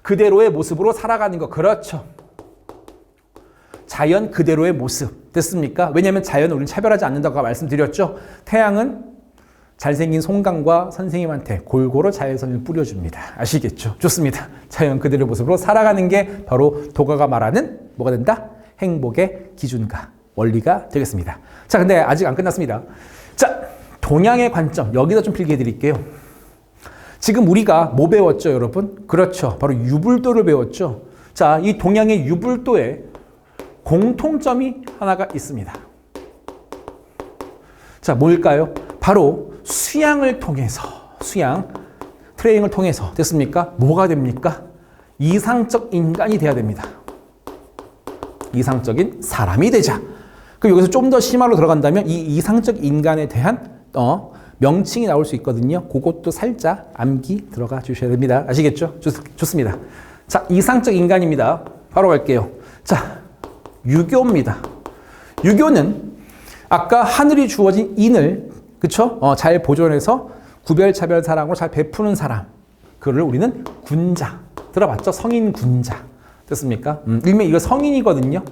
그대로의 모습으로 살아가는 거. 그렇죠. 자연 그대로의 모습 됐습니까? 왜냐하면 자연은 우리는 차별하지 않는다고 말씀드렸죠. 태양은 잘생긴 송강과 선생님한테 골고루 자외선을 뿌려줍니다. 아시겠죠? 좋습니다. 자연 그대로의 모습으로 살아가는 게 바로 도가가 말하는 뭐가 된다? 행복의 기준과 원리가 되겠습니다. 자, 근데 아직 안 끝났습니다. 자, 동양의 관점 여기다 좀 필기해 드릴게요. 지금 우리가 뭐 배웠죠, 여러분? 그렇죠. 바로 유불도를 배웠죠. 자, 이 동양의 유불도에 공통점이 하나가 있습니다. 자, 뭘까요? 바로 수양을 통해서, 수양, 트레이닝을 통해서 됐습니까? 뭐가 됩니까? 이상적 인간이 돼야 됩니다. 이상적인 사람이 되자. 그럼 여기서 좀 더 심화로 들어간다면 이 이상적 인간에 대한 명칭이 나올 수 있거든요. 그것도 살짝 암기 들어가 주셔야 됩니다. 아시겠죠? 좋습니다. 자, 이상적 인간입니다. 바로 갈게요. 자, 유교입니다. 유교는 아까 하늘이 주어진 인을 그쵸? 잘 보존해서 구별차별 사랑으로 잘 베푸는 사람. 그거를 우리는 군자. 들어봤죠? 성인 군자. 됐습니까? 일명 이거 성인이거든요.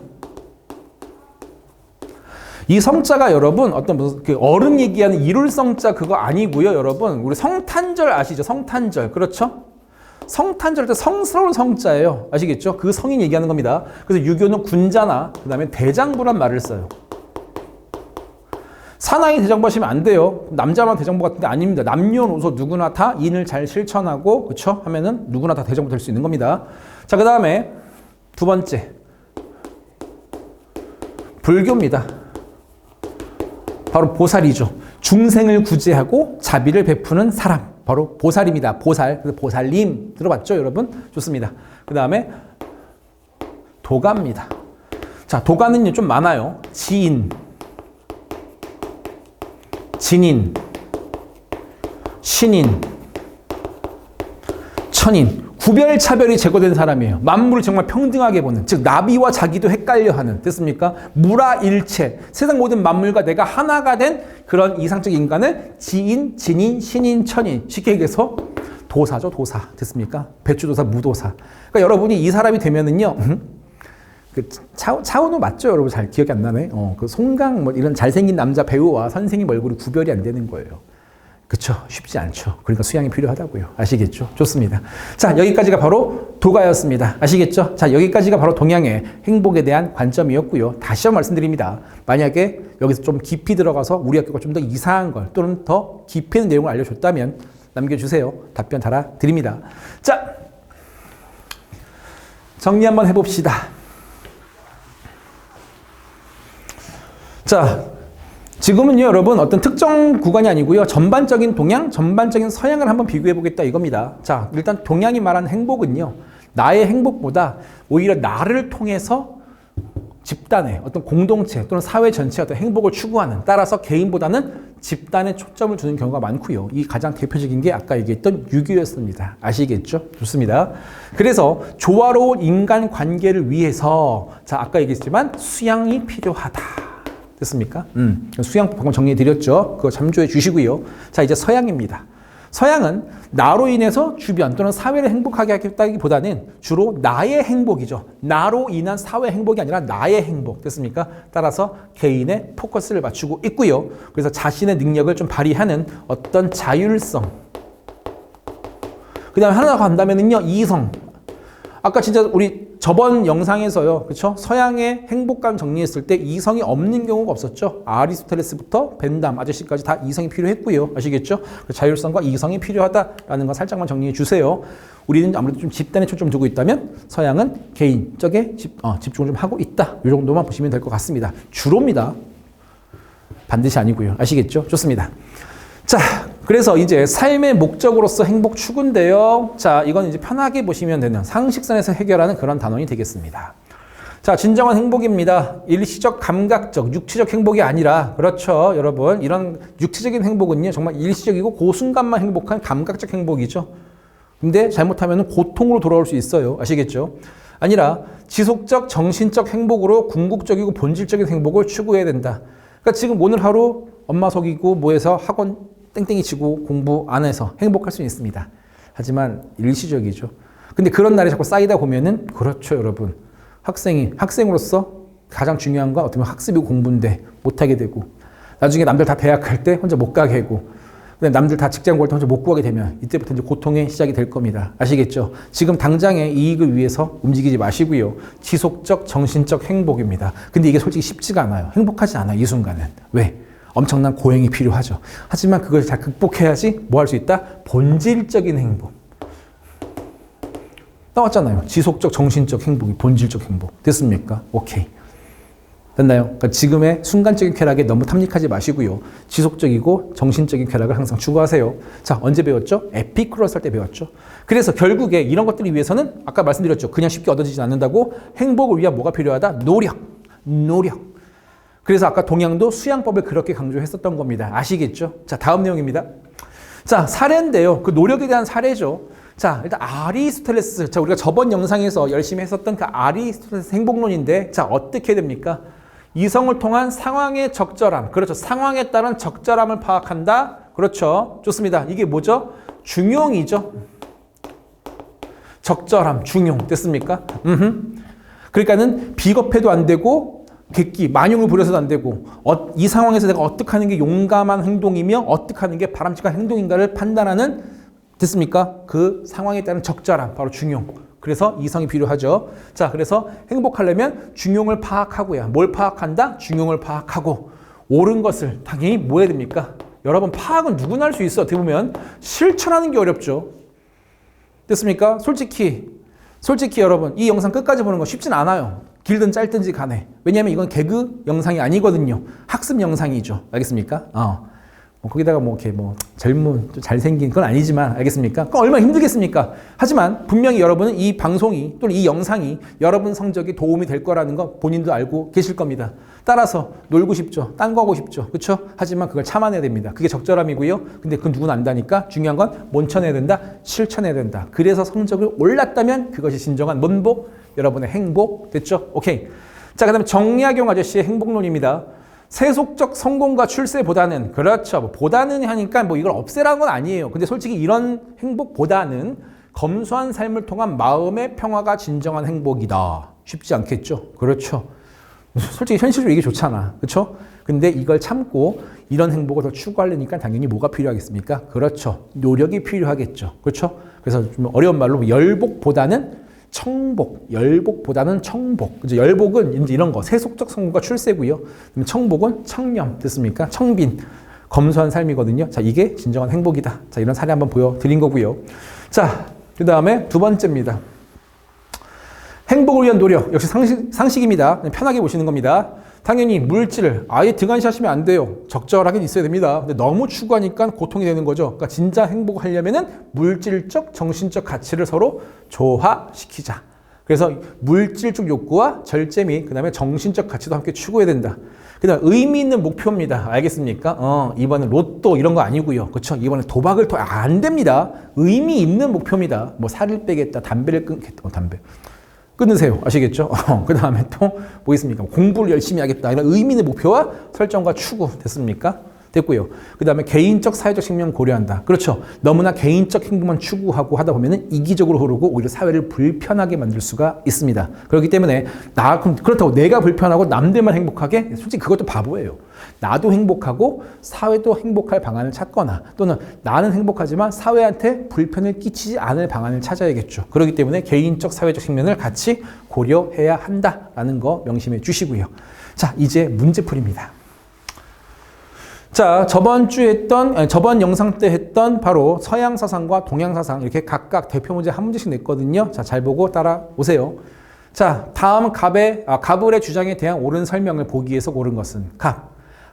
이 성자가 여러분 어떤 무슨 그 어른 얘기하는 이룰성자 그거 아니고요, 여러분. 우리 성탄절 아시죠? 성탄절. 그렇죠? 성탄절 때 성스러운 성자예요. 아시겠죠? 그 성인 얘기하는 겁니다. 그래서 유교는 군자나 그 다음에 대장부란 말을 써요. 사나이 대장부 하시면 안 돼요. 남자만 대장부 같은데 아닙니다. 남녀노소 누구나 다 인을 잘 실천하고 그쵸? 하면은 누구나 다 대장부 될 수 있는 겁니다. 자, 그 다음에 두 번째 불교입니다. 바로 보살이죠. 중생을 구제하고 자비를 베푸는 사람. 바로 보살입니다. 보살. 그래서 보살님 들어봤죠, 여러분? 좋습니다. 그 다음에 도가입니다. 자, 도가는요 좀 많아요. 지인, 진인, 신인, 천인. 구별차별이 제거된 사람이에요. 만물을 정말 평등하게 보는, 즉 나비와 자기도 헷갈려하는, 됐습니까? 무라일체, 세상 모든 만물과 내가 하나가 된 그런 이상적 인간을 지인, 진인, 신인, 천인, 쉽게 얘기해서 도사죠, 도사. 됐습니까? 배추도사, 무도사. 그러니까 여러분이 이 사람이 되면은요, 그 차은우 맞죠, 여러분? 잘 기억이 안 나네. 그 송강 뭐 이런 잘생긴 남자 배우와 선생님 얼굴이 구별이 안 되는 거예요. 그렇죠. 쉽지 않죠. 그러니까 수양이 필요하다고요. 아시겠죠? 좋습니다. 자, 여기까지가 바로 도가였습니다. 아시겠죠? 자, 여기까지가 바로 동양의 행복에 대한 관점이었고요. 다시 한번 말씀드립니다. 만약에 여기서 좀 깊이 들어가서 우리 학교가 좀 더 이상한 걸 또는 더 깊이 있는 내용을 알려줬다면 남겨주세요. 답변 달아드립니다. 자, 정리 한번 해봅시다. 자, 지금은요, 여러분, 어떤 특정 구간이 아니고요. 전반적인 동양, 전반적인 서양을 한번 비교해 보겠다 이겁니다. 자, 일단 동양이 말하는 행복은요. 나의 행복보다 오히려 나를 통해서 집단의 어떤 공동체 또는 사회 전체의 어떤 행복을 추구하는, 따라서 개인보다는 집단에 초점을 두는 경우가 많고요. 이 가장 대표적인 게 아까 얘기했던 유교였습니다. 아시겠죠? 좋습니다. 그래서 조화로운 인간 관계를 위해서, 자, 아까 얘기했지만 수양이 필요하다. 됐습니까? 수양 방금 정리해 드렸죠. 그거 참조해 주시고요. 자, 이제 서양입니다. 서양은 나로 인해서 주변 또는 사회를 행복하게 하겠다기보다는 주로 나의 행복이죠. 나로 인한 사회 행복이 아니라 나의 행복. 됐습니까? 따라서 개인의 포커스를 맞추고 있고요. 그래서 자신의 능력을 좀 발휘하는 어떤 자율성. 그 다음에 하나 더 간다면은요, 이성. 아까 진짜 우리 저번 영상에서요, 그렇죠? 서양의 행복감 정리했을 때 이성이 없는 경우가 없었죠. 아리스토텔레스부터 벤담 아저씨까지 다 이성이 필요했고요. 아시겠죠? 자율성과 이성이 필요하다라는 거 살짝만 정리해 주세요. 우리는 아무래도 좀 집단에 초점 두고 있다면 서양은 개인적에 집중을 좀 하고 있다. 이 정도만 보시면 될 것 같습니다. 주로입니다. 반드시 아니고요. 아시겠죠? 좋습니다. 자, 그래서 이제 삶의 목적으로서 행복 추구인데요. 자, 이건 이제 편하게 보시면 되는 상식선에서 해결하는 그런 단원이 되겠습니다. 자, 진정한 행복입니다. 일시적, 감각적, 육체적 행복이 아니라, 그렇죠, 여러분. 이런 육체적인 행복은요, 정말 일시적이고 그 순간만 행복한 감각적 행복이죠. 근데 잘못하면 고통으로 돌아올 수 있어요. 아시겠죠? 아니라 지속적, 정신적 행복으로 궁극적이고 본질적인 행복을 추구해야 된다. 그러니까 지금 오늘 하루 엄마 속이고 뭐해서 학원 땡땡이 치고 공부 안 해서 행복할 수 있습니다. 하지만 일시적이죠. 근데 그런 날이 자꾸 쌓이다 보면은, 그렇죠, 여러분. 학생으로서 가장 중요한 건 어떻게 보면 학습이고 공부인데 못하게 되고, 나중에 남들 다 대학 갈 때 혼자 못 가게 하고, 남들 다 직장 구할 때 혼자 못 구하게 되면 이때부터 이제 고통의 시작이 될 겁니다. 아시겠죠? 지금 당장의 이익을 위해서 움직이지 마시고요. 지속적 정신적 행복입니다. 근데 이게 솔직히 쉽지가 않아요. 행복하지 않아요, 이 순간은. 왜? 엄청난 고행이 필요하죠. 하지만 그걸 잘 극복해야지 뭐 할 수 있다? 본질적인 행복. 나왔잖아요. 지속적 정신적 행복이 본질적 행복. 됐습니까? 오케이. 됐나요? 그러니까 지금의 순간적인 쾌락에 너무 탐닉하지 마시고요. 지속적이고 정신적인 쾌락을 항상 추구하세요. 자, 언제 배웠죠? 에피쿠로스 할 때 배웠죠. 그래서 결국에 이런 것들을 위해서는 아까 말씀드렸죠. 그냥 쉽게 얻어지지 않는다고. 행복을 위한 뭐가 필요하다? 노력. 그래서 아까 동양도 수양법을 그렇게 강조했었던 겁니다. 아시겠죠? 자, 다음 내용입니다. 자, 사례인데요. 그 노력에 대한 사례죠. 자, 일단 아리스토텔레스. 자, 우리가 저번 영상에서 열심히 했었던 그 아리스토텔레스 행복론인데, 자, 어떻게 됩니까? 이성을 통한 상황의 적절함. 그렇죠. 상황에 따른 적절함을 파악한다. 그렇죠. 좋습니다. 이게 뭐죠? 중용이죠. 적절함, 중용. 됐습니까? 그러니까는 비겁해도 안 되고, 객기, 만용을 부려서도 안 되고, 이 상황에서 내가 어떻게 하는 게 용감한 행동이며 어떻게 하는 게 바람직한 행동인가를 판단하는, 됐습니까? 그 상황에 따른 적절함, 바로 중용. 그래서 이성이 필요하죠. 자, 그래서 행복하려면 중용을 파악하고야. 뭘 파악한다? 중용을 파악하고, 옳은 것을 당연히 뭐 해야 됩니까? 여러분, 파악은 누구나 할 수 있어. 어떻게 보면 실천하는 게 어렵죠. 됐습니까? 솔직히 여러분, 이 영상 끝까지 보는 거 쉽진 않아요. 길든 짧든지 간에. 왜냐하면 이건 개그 영상이 아니거든요. 학습 영상이죠. 알겠습니까? 거기다가 뭐 이렇게 뭐 젊은, 잘생긴 건 아니지만, 알겠습니까? 그럼 얼마나 힘들겠습니까? 하지만 분명히 여러분은 이 방송이 또는 이 영상이 여러분 성적에 도움이 될 거라는 거 본인도 알고 계실 겁니다. 따라서 놀고 싶죠. 딴 거 하고 싶죠. 그렇죠? 하지만 그걸 참아내야 됩니다. 그게 적절함이고요. 근데 그건 누구나 안다니까 중요한 건 뭔쳐내야 된다? 실천해야 된다. 그래서 성적을 올랐다면 그것이 진정한 문복, 여러분의 행복. 됐죠? 오케이. 자, 그 다음에 정약용 아저씨의 행복론입니다. 세속적 성공과 출세보다는, 그렇죠. 보다는 하니까 뭐 이걸 없애라는 건 아니에요. 근데 솔직히 이런 행복보다는 검소한 삶을 통한 마음의 평화가 진정한 행복이다. 쉽지 않겠죠? 그렇죠. 솔직히 현실적으로 이게 좋잖아. 그렇죠? 근데 이걸 참고 이런 행복을 더 추구하려니까 당연히 뭐가 필요하겠습니까? 그렇죠. 노력이 필요하겠죠. 그렇죠? 그래서 좀 어려운 말로 열복보다는 열복보다는 청복. 이제 열복은 이제 이런 거, 세속적 성공과 출세고요. 청복은 청렴, 됐습니까? 청빈, 검소한 삶이거든요. 자, 이게 진정한 행복이다. 자, 이런 사례 한번 보여드린 거고요. 자, 그 다음에 두 번째입니다. 행복을 위한 노력. 역시 상식입니다. 편하게 보시는 겁니다. 당연히 물질을 아예 등한시하시면 안 돼요. 적절하게 있어야 됩니다. 근데 너무 추구하니까 고통이 되는 거죠. 그러니까 진짜 행복을 하려면은 물질적, 정신적 가치를 서로 조화시키자. 그래서 물질적 욕구와 절제 및 그다음에 정신적 가치도 함께 추구해야 된다. 그다음 의미 있는 목표입니다. 알겠습니까? 이번엔 로또 이런 거 아니고요. 그렇죠? 이번엔 도박을 더 안 됩니다. 의미 있는 목표입니다. 뭐 살을 빼겠다, 담배를 끊겠다, 담배. 끊으세요. 아시겠죠? 그 다음에 또 뭐 있습니까? 공부를 열심히 하겠다. 이런 의미 있는 목표와 설정과 추구. 됐습니까? 됐고요. 그 다음에 개인적, 사회적 생명을 고려한다. 그렇죠. 너무나 개인적 행복만 추구하고 하다 보면은 이기적으로 흐르고 오히려 사회를 불편하게 만들 수가 있습니다. 그렇기 때문에 그렇다고 내가 불편하고 남들만 행복하게? 솔직히 그것도 바보예요. 나도 행복하고 사회도 행복할 방안을 찾거나 또는 나는 행복하지만 사회한테 불편을 끼치지 않을 방안을 찾아야겠죠. 그렇기 때문에 개인적, 사회적 측면을 같이 고려해야 한다라는 거 명심해 주시고요. 자, 이제 문제풀이입니다. 자, 저번 영상 때 했던 바로 서양 사상과 동양 사상 이렇게 각각 대표 문제 한 문제씩 냈거든요. 자, 잘 보고 따라오세요. 자, 다음 가불의 주장에 대한 옳은 설명을 보기 위해서 고른 것은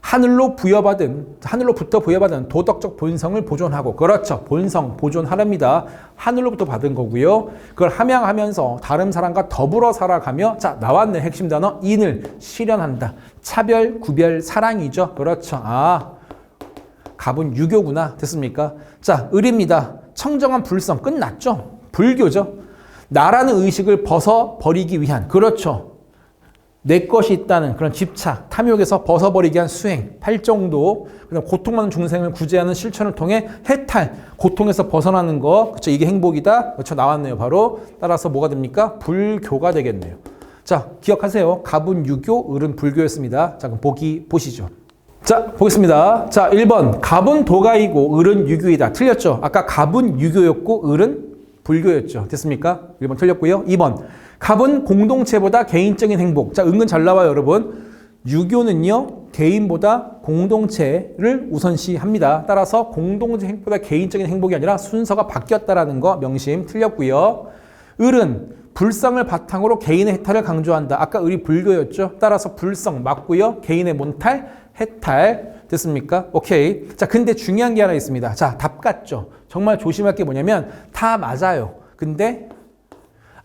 하늘로부터 부여받은 도덕적 본성을 보존하고, 그렇죠. 본성 보존하랍니다. 하늘로부터 받은 거고요. 그걸 함양하면서 다른 사람과 더불어 살아가며, 자, 나왔네. 핵심 단어. 인을 실현한다. 차별, 구별, 사랑이죠. 그렇죠. 갑은 유교구나. 됐습니까? 자, 을입니다. 청정한 불성. 끝났죠. 불교죠. 나라는 의식을 벗어버리기 위한, 그렇죠. 내 것이 있다는 그런 집착, 탐욕에서 벗어버리기 위한 수행, 팔정도, 그다음 고통받는 중생을 구제하는 실천을 통해 해탈, 고통에서 벗어나는 거, 그렇죠. 이게 행복이다. 그렇죠. 나왔네요. 바로 따라서 뭐가 됩니까? 불교가 되겠네요. 자, 기억하세요. 갑은 유교, 을은 불교였습니다. 자, 그럼 보기 보시죠. 자, 보겠습니다. 자, 1번. 갑은 도가이고 을은 유교이다. 틀렸죠? 아까 갑은 유교였고 을은 불교였죠. 됐습니까? 1번 틀렸고요. 2번. 갑은 공동체보다 개인적인 행복. 자, 은근 잘 나와요, 여러분. 유교는요, 개인보다 공동체를 우선시합니다. 따라서 공동체 행복보다 개인적인 행복이 아니라 순서가 바뀌었다라는 거 명심 틀렸고요. 을은 불성을 바탕으로 개인의 해탈을 강조한다. 아까 을이 불교였죠. 따라서 불성 맞고요. 개인의 몬탈, 해탈. 됐습니까? 오케이. 자, 근데 중요한 게 하나 있습니다. 자, 답 같죠? 정말 조심할 게 뭐냐면 다 맞아요. 근데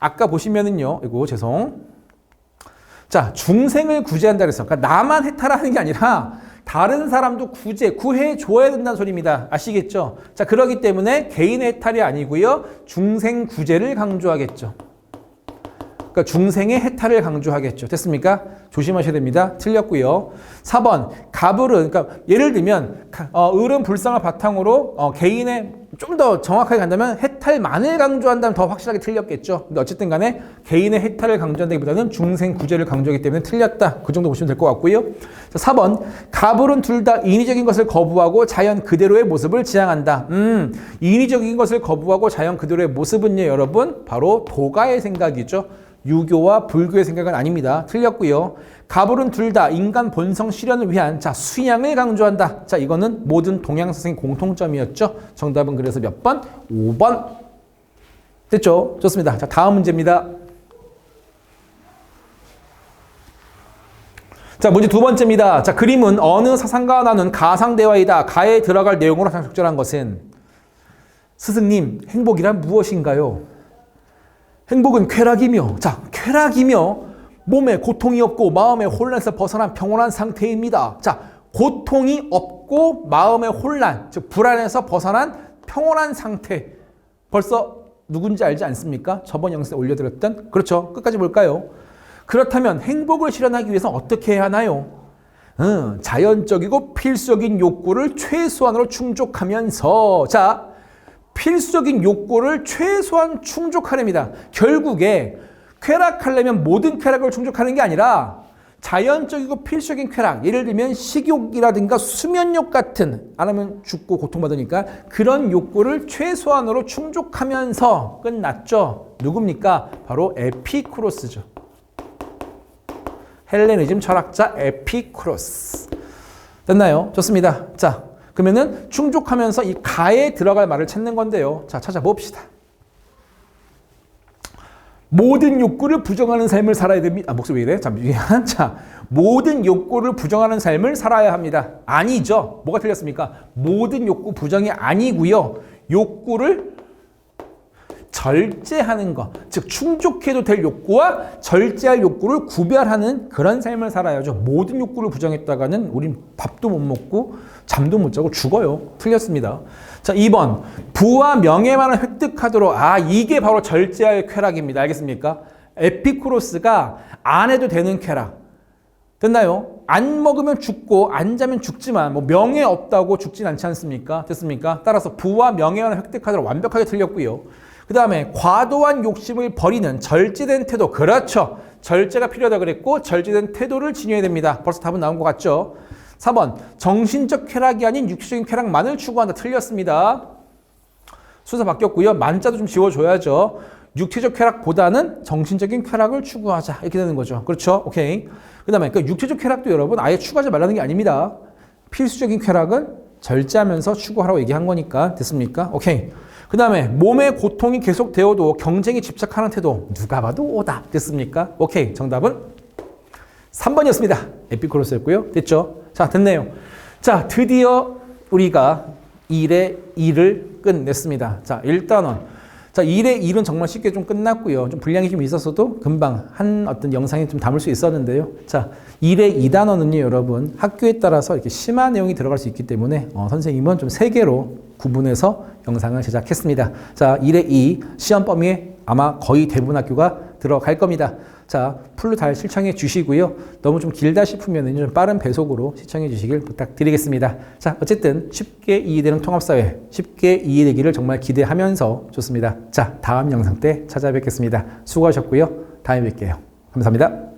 아까 보시면은요. 이거 죄송. 자, 중생을 구제한다 그랬어. 그러니까 나만 해탈하는 게 아니라 다른 사람도 구해 줘야 된다는 소리입니다. 아시겠죠? 자, 그렇기 때문에 개인의 해탈이 아니고요. 중생 구제를 강조하겠죠. 그러니까 중생의 해탈을 강조하겠죠. 됐습니까? 조심하셔야 됩니다. 틀렸고요. 4번. 갑을은, 그러니까 예를 들면 을은 불상을 바탕으로 개인의 좀 더 정확하게 간다면 해탈만을 강조한다면 더 확실하게 틀렸겠죠. 근데 어쨌든 간에 개인의 해탈을 강조한다기보다는 중생 구제를 강조하기 때문에 틀렸다. 그 정도 보시면 될 것 같고요. 자, 4번. 갑을은 둘 다 인위적인 것을 거부하고 자연 그대로의 모습을 지향한다. 인위적인 것을 거부하고 자연 그대로의 모습은요, 여러분, 바로 도가의 생각이죠. 유교와 불교의 생각은 아닙니다. 틀렸고요. 갑을은 둘 다 인간 본성 실현을 위한 수양을 강조한다. 자, 이거는 모든 동양 사상의 공통점이었죠. 정답은 그래서 몇 번? 5번. 됐죠? 좋습니다. 자, 다음 문제입니다. 자, 문제 두 번째입니다. 자, 그림은 어느 사상가와 나눈 가상대화이다. 가에 들어갈 내용으로 가장 적절한 것은? 스승님, 행복이란 무엇인가요? 행복은 쾌락이며, 자, 쾌락이며 몸에 고통이 없고 마음의 혼란에서 벗어난 평온한 상태입니다. 자, 고통이 없고 마음의 혼란, 즉 불안에서 벗어난 평온한 상태. 벌써 누군지 알지 않습니까? 저번 영상에 올려드렸던. 그렇죠. 끝까지 볼까요? 그렇다면 행복을 실현하기 위해서 어떻게 해야 하나요? 자연적이고 필수적인 욕구를 최소한으로 충족하면서, 자, 필수적인 욕구를 최소한 충족하렵니다. 결국에 쾌락하려면 모든 쾌락을 충족하는 게 아니라 자연적이고 필수적인 쾌락, 예를 들면 식욕이라든가 수면욕 같은, 안 하면 죽고 고통받으니까 그런 욕구를 최소한으로 충족하면서 끝났죠. 누굽니까? 바로 에피쿠로스죠. 헬레니즘 철학자 에피쿠로스. 됐나요? 좋습니다. 자, 그러면은 충족하면서 이 가에 들어갈 말을 찾는 건데요. 자, 찾아봅시다. 모든 욕구를 부정하는 삶을 살아야 됩니다. 목소리 왜 이래? 잠시만. 자, 모든 욕구를 부정하는 삶을 살아야 합니다. 아니죠. 뭐가 틀렸습니까? 모든 욕구 부정이 아니고요. 욕구를 절제하는 것, 즉 충족해도 될 욕구와 절제할 욕구를 구별하는 그런 삶을 살아야죠. 모든 욕구를 부정했다가는 우린 밥도 못 먹고 잠도 못 자고 죽어요. 틀렸습니다. 자, 2번. 부와 명예만을 획득하도록, 이게 바로 절제할 쾌락입니다. 알겠습니까? 에피쿠로스가 안 해도 되는 쾌락, 됐나요? 안 먹으면 죽고 안 자면 죽지만 뭐 명예 없다고 죽진 않지 않습니까? 됐습니까? 따라서 부와 명예만 획득하도록 완벽하게 틀렸고요. 그 다음에 과도한 욕심을 버리는 절제된 태도. 그렇죠. 절제가 필요하다 그랬고 절제된 태도를 지녀야 됩니다. 벌써 답은 나온 것 같죠? 4번 정신적 쾌락이 아닌 육체적인 쾌락만을 추구한다. 틀렸습니다. 순서 바뀌었고요. 만자도 좀 지워줘야죠. 육체적 쾌락보다는 정신적인 쾌락을 추구하자. 이렇게 되는 거죠. 그렇죠? 오케이. 그 다음에 그 육체적 쾌락도 여러분 아예 추구하지 말라는 게 아닙니다. 필수적인 쾌락은 절제하면서 추구하라고 얘기한 거니까. 됐습니까? 오케이. 그 다음에 몸의 고통이 계속되어도 경쟁에 집착하는 태도. 누가 봐도 오답. 됐습니까? 오케이. 정답은 3번이었습니다. 에피쿠로스였고요. 됐죠? 자, 됐네요. 자, 드디어 우리가 1의 2를 끝냈습니다. 자, 1단원. 자, 1의 1은 정말 쉽게 좀 끝났고요. 좀 분량이 좀 있었어도 금방 한 어떤 영상에 좀 담을 수 있었는데요. 자, 1의 2단원은요, 여러분. 학교에 따라서 이렇게 심한 내용이 들어갈 수 있기 때문에 선생님은 좀 3개로 구분해서 영상을 제작했습니다. 자, 1의 2 시험 범위에 아마 거의 대부분 학교가 들어갈 겁니다. 자, 풀로 잘 시청해 주시고요. 너무 좀 길다 싶으면 좀 빠른 배속으로 시청해 주시길 부탁드리겠습니다. 자, 어쨌든 쉽게 이해되는 통합사회, 쉽게 이해되기를 정말 기대하면서 좋습니다. 자, 다음 영상 때 찾아뵙겠습니다. 수고하셨고요. 다음에 뵐게요. 감사합니다.